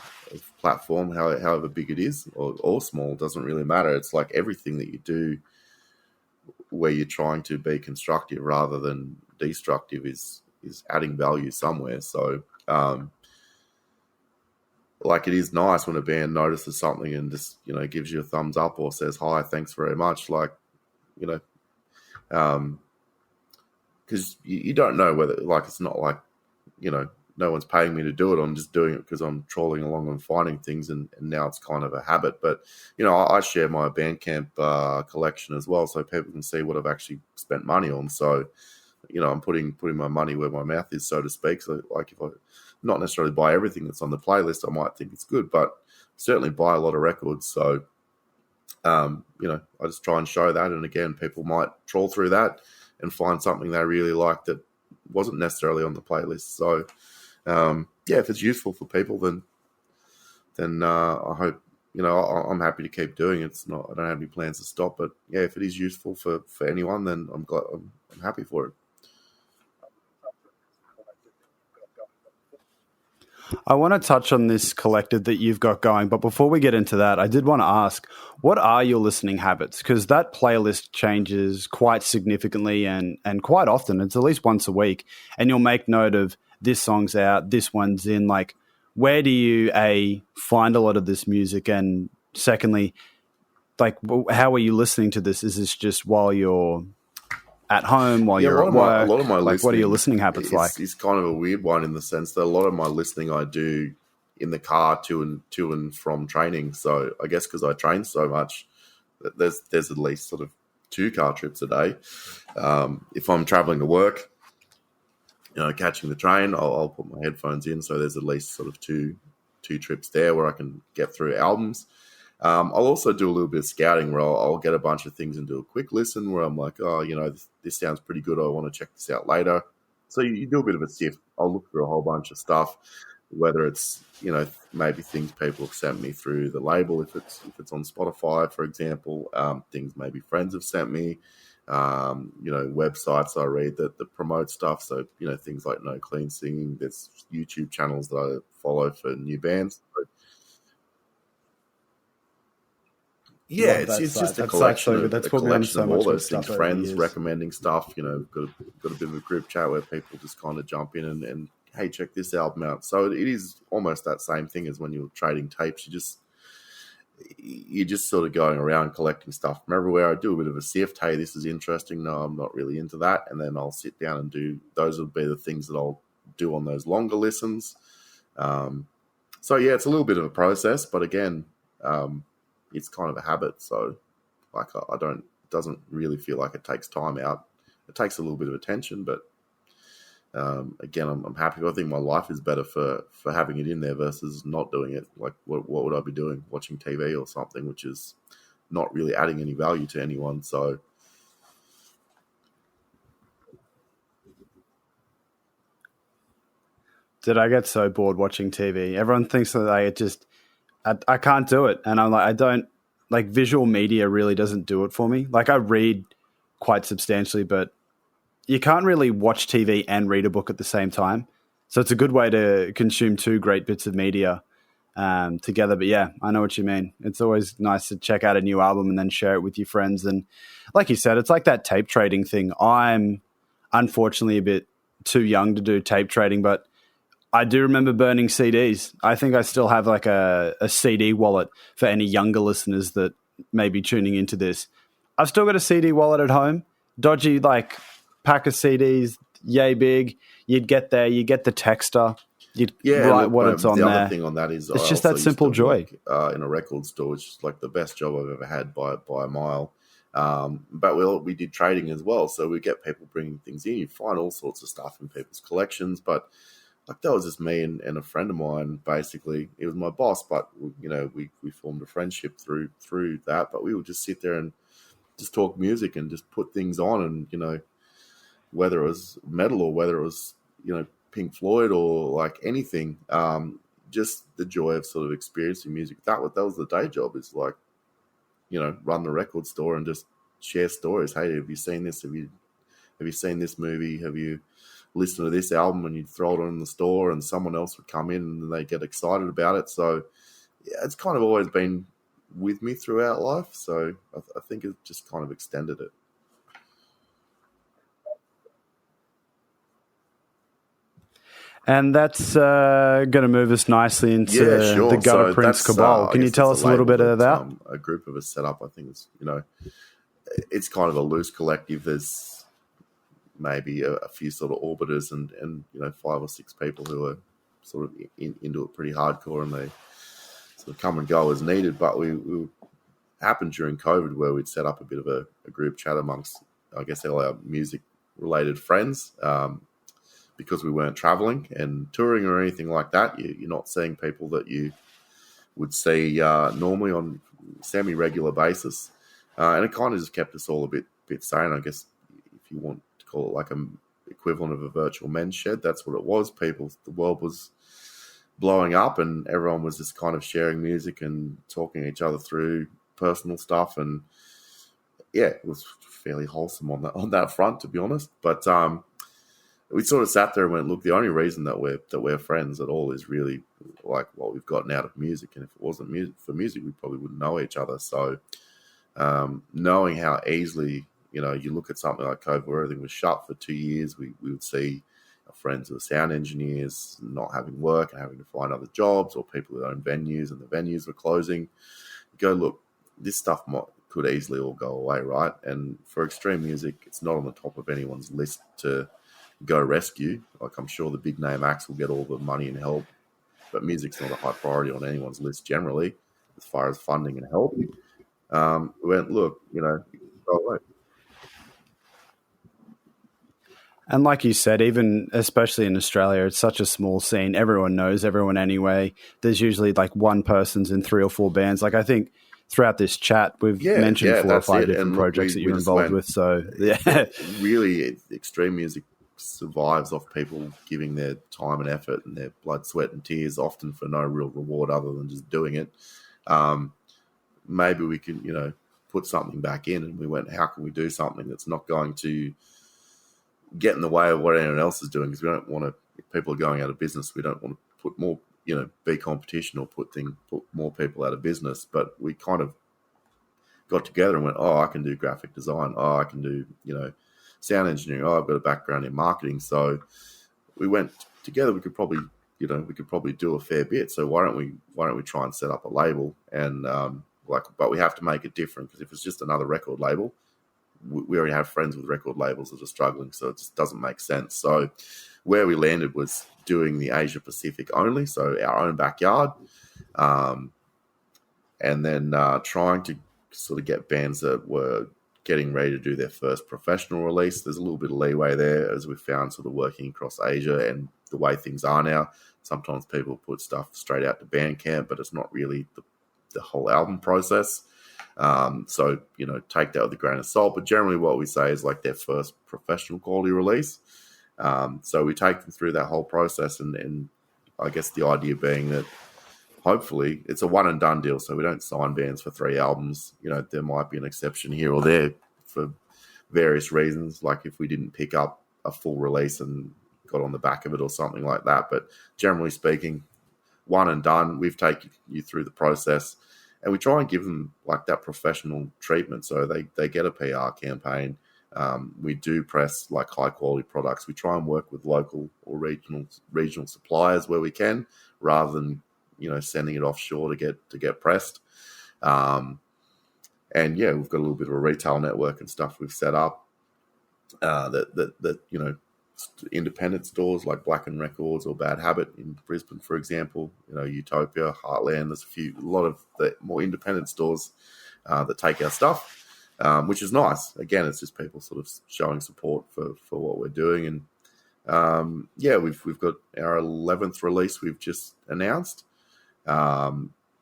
S5: platform, however big it is or small, doesn't really matter. It's like everything that you do where you're trying to be constructive rather than destructive is adding value somewhere. So like, it is nice when a band notices something and just, gives you a thumbs up or says, hi, thanks very much. Like, because you don't know whether, like, it's not like, no one's paying me to do it. I'm just doing it because I'm trawling along and finding things, and now it's kind of a habit. But, I share my Bandcamp collection as well, so people can see what I've actually spent money on. So, I'm putting my money where my mouth is, so to speak. So, like, if I not necessarily buy everything that's on the playlist, I might think it's good, but certainly buy a lot of records. So, I just try and show that. And again, people might trawl through that and find something they really like that wasn't necessarily on the playlist. So, if it's useful for people, then I hope, I'm happy to keep doing it. I don't have any plans to stop, but yeah, if it is useful for anyone, then I'm happy for it.
S4: I want to touch on this collective that you've got going, but before we get into that, I did want to ask, what are your listening habits? Because that playlist changes quite significantly and quite often. It's at least once a week, and you'll make note of this song's out, this one's in. Like, where do you, A, find a lot of this music? And secondly, like, how are you listening to this? Is this just while you're at home, while you're at work?
S5: A lot of my
S4: like, what are your listening habits like?
S5: It's kind of a weird one in the sense that a lot of my listening I do in the car to and from training. So I guess because I train so much, there's at least sort of 2 car trips a day. If I'm traveling to work, catching the train, I'll put my headphones in, so there's at least sort of two trips there where I can get through albums. I'll also do a little bit of scouting where I'll get a bunch of things and do a quick listen where I'm like, oh, this sounds pretty good. I want to check this out later. So you do a bit of a sift. I'll look through a whole bunch of stuff, whether it's, maybe things people have sent me through the label, if it's on Spotify, for example, things maybe friends have sent me, websites I read that promote stuff. So, things like No Clean Singing, there's YouTube channels that I follow for new bands. So, yeah, it's just a collection
S4: that's what learned so
S5: of
S4: much
S5: all those things.
S4: stuff
S5: Friends recommending stuff. Got a bit of a group chat where people just kind of jump in and hey, check this album out. So it is almost that same thing as when you're trading tapes. You're just sort of going around collecting stuff from everywhere. I do a bit of a sift. Hey, this is interesting. No, I'm not really into that. And then I'll sit down and do. Those will be the things that I'll do on those longer listens. So yeah, it's a little bit of a process, but again. It's kind of a habit, so like it doesn't really feel like it takes time out. It takes a little bit of attention, but again, I'm happy. I think my life is better for having it in there versus not doing it. Like, what would I be doing? Watching TV or something, which is not really adding any value to anyone. So,
S4: did I get so bored watching TV? Everyone thinks that I can't do it. And I'm like, I don't like visual media really doesn't do it for me. Like I read quite substantially, but you can't really watch TV and read a book at the same time. So it's a good way to consume two great bits of media together. But yeah, I know what you mean. It's always nice to check out a new album and then share it with your friends. And like you said, it's like that tape trading thing. I'm unfortunately a bit too young to do tape trading, but I do remember burning CDs. I think I still have like a CD wallet for any younger listeners that may be tuning into this. I've still got a CD wallet at home. Dodgy like pack of CDs, yay big. You'd get there, you get the texter. You'd write what it's on there.
S5: The other thing on that is
S4: it's just that simple joy.
S5: In a record store, which is like the best job I've ever had by a mile. But we did trading as well. So we get people bringing things in. You find all sorts of stuff in people's collections, but like that was just me and a friend of mine. Basically, it was my boss, but we formed a friendship through that. But we would just sit there and just talk music and just put things on, and whether it was metal or whether it was Pink Floyd or like anything, just the joy of sort of experiencing music. That was the day job. Is like run the record store and just share stories. Hey, have you seen this? Have you seen this movie? Have you listen to this album? And you'd throw it on in the store and someone else would come in and they get excited about it. So yeah, it's kind of always been with me throughout life. So I think it just kind of extended it.
S4: And that's going to move us nicely into the Gutter Prince Cabal. Can you tell us a little bit of that?
S5: A group of us set up. I think it's kind of a loose collective. There's maybe a few sort of orbiters and 5 or 6 people who are sort of into it pretty hardcore, and they sort of come and go as needed. But we happened during COVID where we'd set up a bit of a group chat amongst, I guess, all our music related friends, because we weren't traveling and touring or anything like that. You're not seeing people that you would see normally on semi-regular basis, and it kind of just kept us all a bit sane, I guess, if you want to call it like an equivalent of a virtual men's shed. That's what it was. The world was blowing up and everyone was just kind of sharing music and talking each other through personal stuff. And yeah, it was fairly wholesome on that front, to be honest. But we sort of sat there and went, look, the only reason that we're friends at all is really like what we've gotten out of music. And if it wasn't for music, we probably wouldn't know each other. So knowing how easily, you look at something like COVID where everything was shut for 2 years, we would see our friends who are sound engineers not having work and having to find other jobs, or people who own venues and the venues were closing. You go, look, this stuff could easily all go away, right? And for extreme music, it's not on the top of anyone's list to go rescue. Like, I'm sure the big name acts will get all the money and help, but music's not a high priority on anyone's list generally as far as funding and help. We went, look, go away.
S4: And like you said, even especially in Australia, it's such a small scene. Everyone knows everyone anyway. There's usually like one person's in 3 or 4 bands. Like I think throughout this chat, we've mentioned 4 or 5 different projects that you're involved with. So yeah,
S5: really, extreme music survives off people giving their time and effort and their blood, sweat, and tears, often for no real reward other than just doing it. Maybe we can, put something back in. And we went, how can we do something that's not going to get in the way of what anyone else is doing? Because we don't want to, if people are going out of business, we don't want to put more, be competition or put more people out of business. But we kind of got together and went, oh, I can do graphic design. Oh, I can do, sound engineering. Oh, I've got a background in marketing. So we went together. We could probably do a fair bit. So why don't we try and set up a label and but we have to make it different, because if it's just another record label, we already have friends with record labels that are struggling, so it just doesn't make sense. So where we landed was doing the Asia Pacific only, so our own backyard, and then trying to sort of get bands that were getting ready to do their first professional release. There's a little bit of leeway there, as we found sort of working across Asia and the way things are now. Sometimes people put stuff straight out to Bandcamp, but it's not really the whole album process. So, take that with a grain of salt. But generally what we say is like their first professional quality release. So we take them through that whole process, and I guess the idea being that hopefully it's a one and done deal. So we don't sign bands for 3 albums. There might be an exception here or there for various reasons, like if we didn't pick up a full release and got on the back of it or something like that. But generally speaking, one and done. We've taken you through the process, and we try and give them like that professional treatment. So they get a PR campaign. We do press like high quality products. We try and work with local or regional suppliers where we can, rather than sending it offshore to get pressed. And yeah, we've got a little bit of a retail network and stuff we've set up. That independent stores like Black and Records or Bad Habit in Brisbane, for example, Utopia, Heartland. There's a lot of the more independent stores that take our stuff, which is nice. Again, it's just people sort of showing support for what we're doing. And we've got our 11th release we've just announced.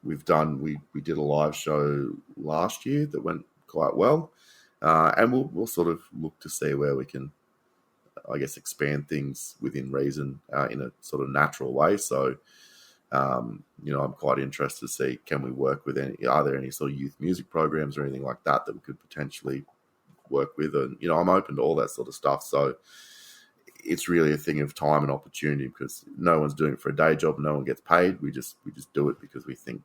S5: We did a live show last year that went quite well, and we'll sort of look to see where we can, I guess, expand things within reason in a sort of natural way. So, I'm quite interested to see, can we work with are there any sort of youth music programs or anything like that we could potentially work with? And, I'm open to all that sort of stuff. So it's really a thing of time and opportunity, because no one's doing it for a day job. No one gets paid. We just do it because we think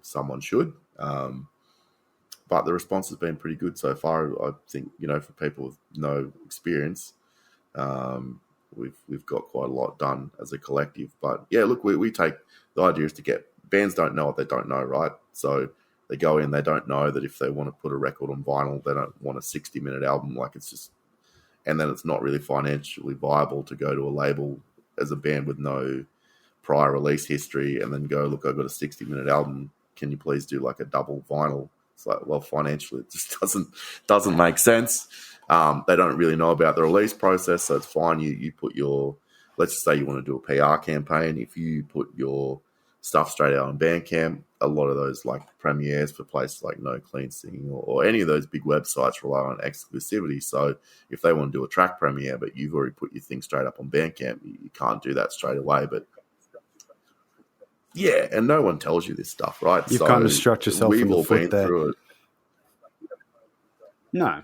S5: someone should. But the response has been pretty good so far. I think, for people with no experience, we've got quite a lot done as a collective. But yeah, look, we take, the idea is to get, bands don't know what they don't know, right? So they go in, they don't know that if they want to put a record on vinyl, they don't want a 60-minute album. Like, it's just, and then it's not really financially viable to go to a label as a band with no prior release history and then go, look, I've got a 60-minute album. Can you please do like a double vinyl? It's like, well, financially, it just doesn't make sense. They don't really know about the release process, so it's fine. You put your, let's just say you want to do a PR campaign. If you put your stuff straight out on Bandcamp, a lot of those like premieres for places like No Clean Singing or any of those big websites rely on exclusivity. So if they want to do a track premiere, but you've already put your thing straight up on Bandcamp, you can't do that straight away. But yeah, and no one tells you this stuff, right?
S4: You've kind of struck yourself in the foot there.
S5: Through it.
S4: No.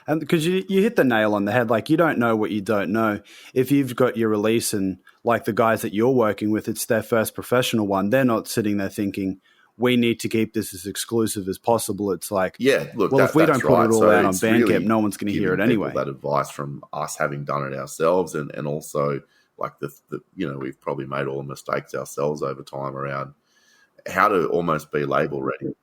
S4: And because you hit the nail on the head, like, you don't know what you don't know. If you've got your release and like the guys that you're working with, it's their first professional one, they're not sitting there thinking, we need to keep this as exclusive as possible. It's like,
S5: yeah, look,
S4: well, if we don't put it all out on Bandcamp,
S5: really
S4: no one's going to hear it anyway.
S5: That advice from us having done it ourselves, and also like the we've probably made all the mistakes ourselves over time around how to almost be label ready.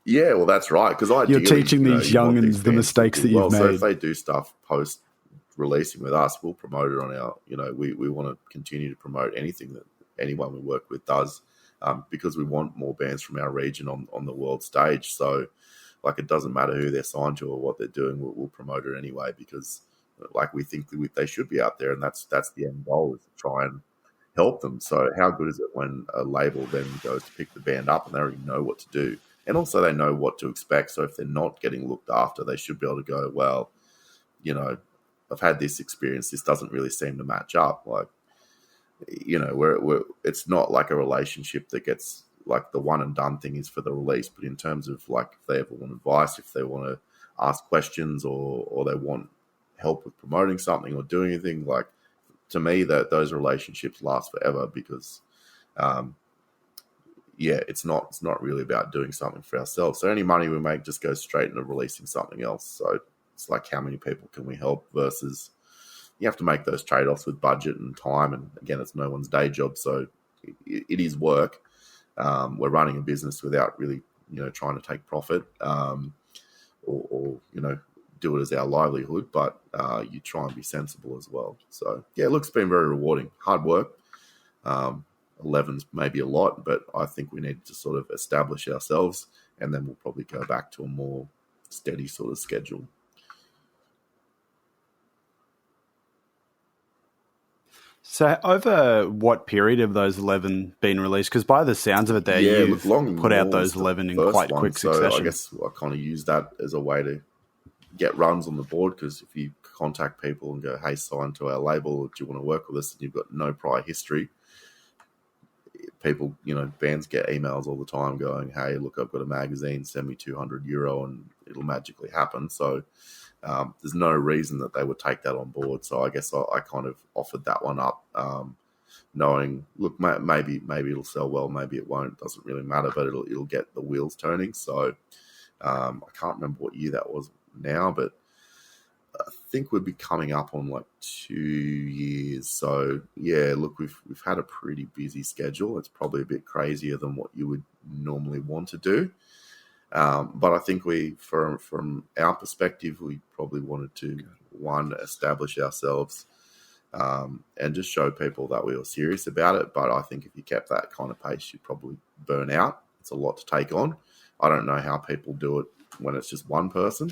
S5: Yeah, well, that's right. Because
S4: you're teaching these youngins the mistakes that you've made.
S5: So if they do stuff post releasing with us, we'll promote it on our. We want to continue to promote anything that anyone we work with does, because we want more bands from our region on the world stage. So like it doesn't matter who they're signed to or what they're doing, we'll promote it anyway because like we think they should be out there, and that's the end goal, is to try and help them. So how good is it when a label then goes to pick the band up and they already know what to do, and also they know what to expect. So if they're not getting looked after, they should be able to go, well, you know, I've had this experience. This doesn't really seem to match up. Like, you know, we're it's not like a relationship that gets like the one and done thing is for the release. But in terms of like if they ever want advice, if they want to ask questions or they want help with promoting something or doing anything, like to me that those relationships last forever because, it's not really about doing something for ourselves. So any money we make just goes straight into releasing something else. So it's like how many people can we help versus you have to make those trade-offs with budget and time. And again, it's no one's day job. So it is work. We're running a business without really, trying to take profit or do it as our livelihood, but you try and be sensible as well. So, yeah, it's been very rewarding. Hard work. 11's maybe a lot, but I think we need to sort of establish ourselves and then we'll probably go back to a more steady sort of schedule.
S4: So over what period have those 11 been released? Because by the sounds of it there, you've put out those 11 in quite quick succession.
S5: So I guess I kind of use that as a way to get runs on the board, because if you contact people and go, hey, sign to our label, do you want to work with us, and you've got no prior history, people, bands get emails all the time going, hey, look, I've got a magazine, send me €200 and it'll magically happen. So there's no reason that they would take that on board. So I guess I kind of offered that one up, knowing, look, maybe it'll sell well, maybe it won't. Doesn't really matter, but it'll get the wheels turning. So I can't remember what year that was now, but I think we'd be coming up on like 2 years. So yeah, look, we've had a pretty busy schedule. It's probably a bit crazier than what you would normally want to do. But I think from our perspective, we probably wanted to, one, establish ourselves and just show people that we were serious about it. But I think if you kept that kind of pace, you'd probably burn out. It's a lot to take on. I don't know how people do it when it's just one person.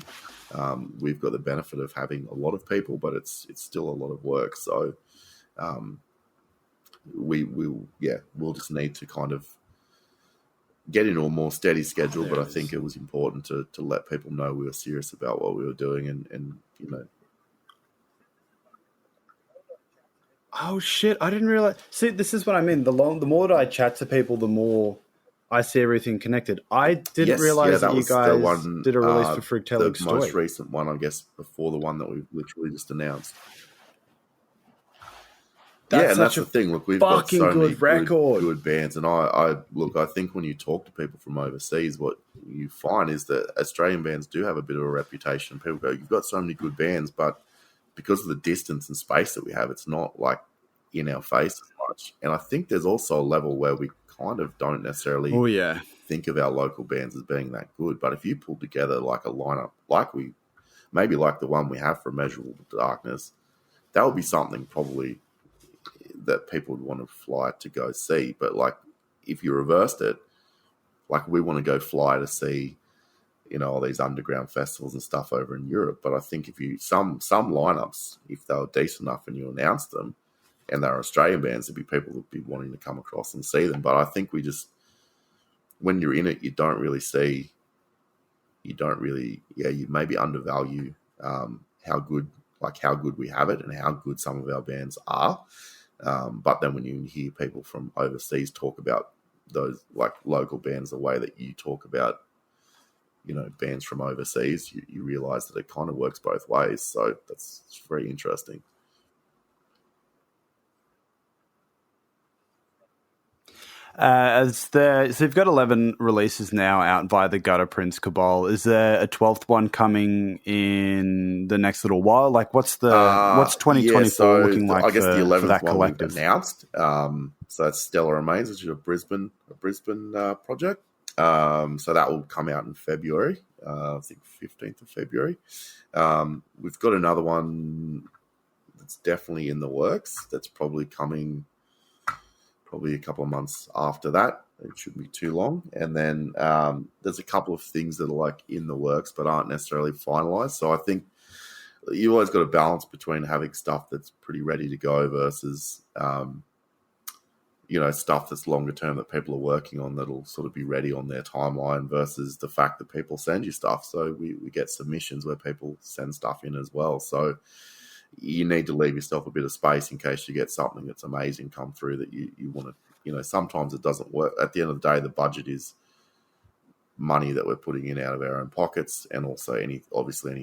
S5: We've got the benefit of having a lot of people, but it's still a lot of work. So we'll just need to kind of get into a more steady schedule, but I think it was important to let people know we were serious about what we were doing and.
S4: Oh shit! I didn't realize. See, this is what I mean. The more that I chat to people, the more I see everything connected. I didn't realize that you guys did a release for Fruitelic
S5: The most recent one, I guess, before the one that we've literally just announced. And that's the thing. Look, we've got so many good bands, and I think when you talk to people from overseas, what you find is that Australian bands do have a bit of a reputation. People go, "You've got so many good bands," but because of the distance and space that we have, it's not like in our face as much. And I think there's also a level where we kind of don't necessarily think of our local bands as being that good. But if you pull together like a lineup, like the one we have for Immeasurable Darkness, that would be something probably that people would want to fly to go see. But like if you reversed it, like we want to go fly to see, all these underground festivals and stuff over in Europe. But I think if you some lineups, if they were decent enough and you announced them and they're Australian bands, there'd be people that'd be wanting to come across and see them. But I think we just, when you're in it, you maybe undervalue how good we have it and how good some of our bands are. But then when you hear people from overseas talk about those like local bands the way that you talk about, bands from overseas, you realize that it kind of works both ways. So it's very interesting.
S4: So you've got 11 releases now out via the Gutter Prince Cabal. Is there a 12th one coming in the next little while? Like, what's 2024 looking like? I guess the 11th for that one collective
S5: announced. So that's Stellar Remains, which is a Brisbane project. So that will come out in February. I think 15th of February. We've got another one that's definitely in the works. That's probably coming probably a couple of months after that. It shouldn't be too long. And then there's a couple of things that are like in the works but aren't necessarily finalized. So I think you always got a balance between having stuff that's pretty ready to go versus, stuff that's longer term that people are working on that'll sort of be ready on their timeline versus the fact that people send you stuff. So we get submissions where people send stuff in as well. So you need to leave yourself a bit of space in case you get something that's amazing come through that you want to, sometimes it doesn't work. At the end of the day, the budget is money that we're putting in out of our own pockets, and also any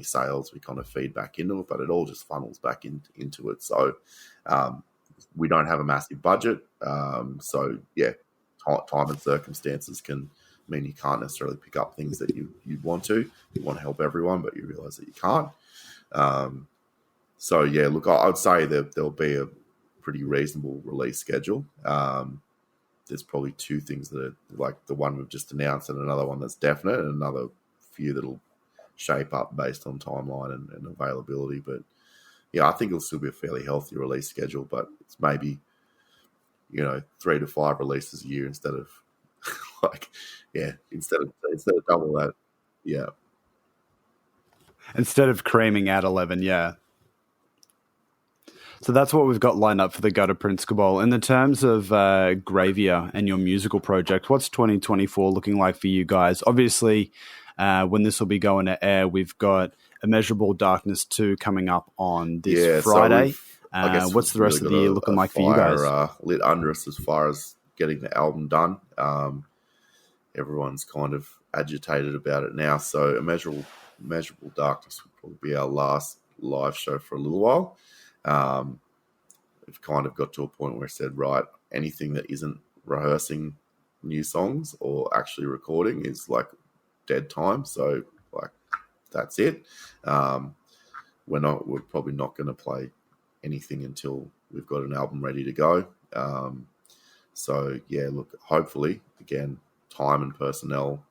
S5: sales we kind of feed back into it, but it all just funnels back into it. So we don't have a massive budget. So yeah, time and circumstances can mean you can't necessarily pick up things that you want to. You want to help everyone, but you realize that you can't. So yeah, look, I would say that there'll be a pretty reasonable release schedule. There's probably two things that are like the one we've just announced and another one that's definite, and another few that'll shape up based on timeline and availability. But yeah, I think it'll still be a fairly healthy release schedule, but it's maybe, 3 to 5 releases a year instead of instead of double that. Yeah.
S4: Instead of creaming out 11, yeah. So that's what we've got lined up for the Gutter Prince Cabal. In the terms of Graveir and your musical project, what's 2024 looking like for you guys? Obviously, when this will be going to air, we've got Immeasurable Darkness 2 coming up on this Friday. So what's the rest of the year looking like for you guys?
S5: Lit under us as far as getting the album done. Everyone's kind of agitated about it now. So Immeasurable Darkness will probably be our last live show for a little while. We've kind of got to a point where I said, right, anything that isn't rehearsing new songs or actually recording is like dead time. So like, that's it. We're probably not going to play anything until we've got an album ready to go. So yeah, look, hopefully again, time and personnel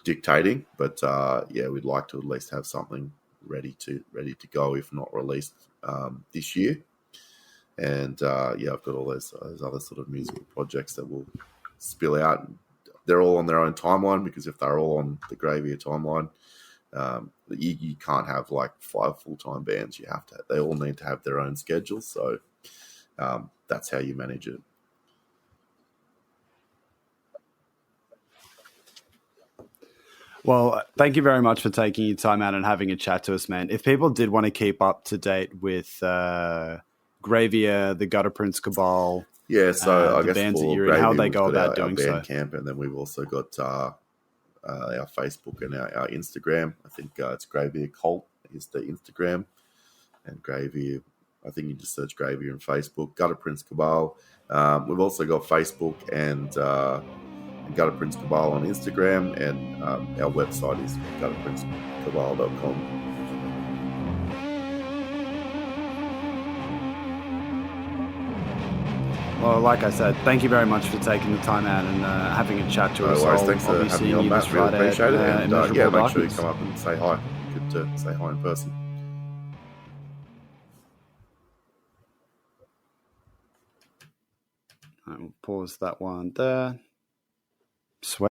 S5: dictating, but we'd like to at least have something ready to go, if not released this year. And I've got all those other sort of musical projects that will spill out. They're all on their own timeline, because if they're all on the Graveir timeline, you can't have like 5 full-time bands. They all need to have their own schedules. So that's how you manage it.
S4: Well, thank you very much for taking your time out and having a chat to us, man. If people did want to keep up to date with Graveir, the Gutter Prince Cabal,
S5: so I guess
S4: bands that
S5: for
S4: you're in, how they go about
S5: our
S4: doing so?
S5: Bandcamp, and then we've also got our Facebook and our Instagram. I think it's Graveir Cult is the Instagram, and Graveir, I think you just search Graveir in Facebook. Gutter Prince Cabal. We've also got Facebook and Gutter Prince Cabal on Instagram, and our website is gutterprincecabal.com.
S4: Well, like I said, thank you very much for taking the time out and having a chat to us.
S5: Thanks for having me on, Matt. Really appreciate it. And make sure you come up and say hi. Good to say hi in person.
S4: All right, we'll pause that one there. Sweet.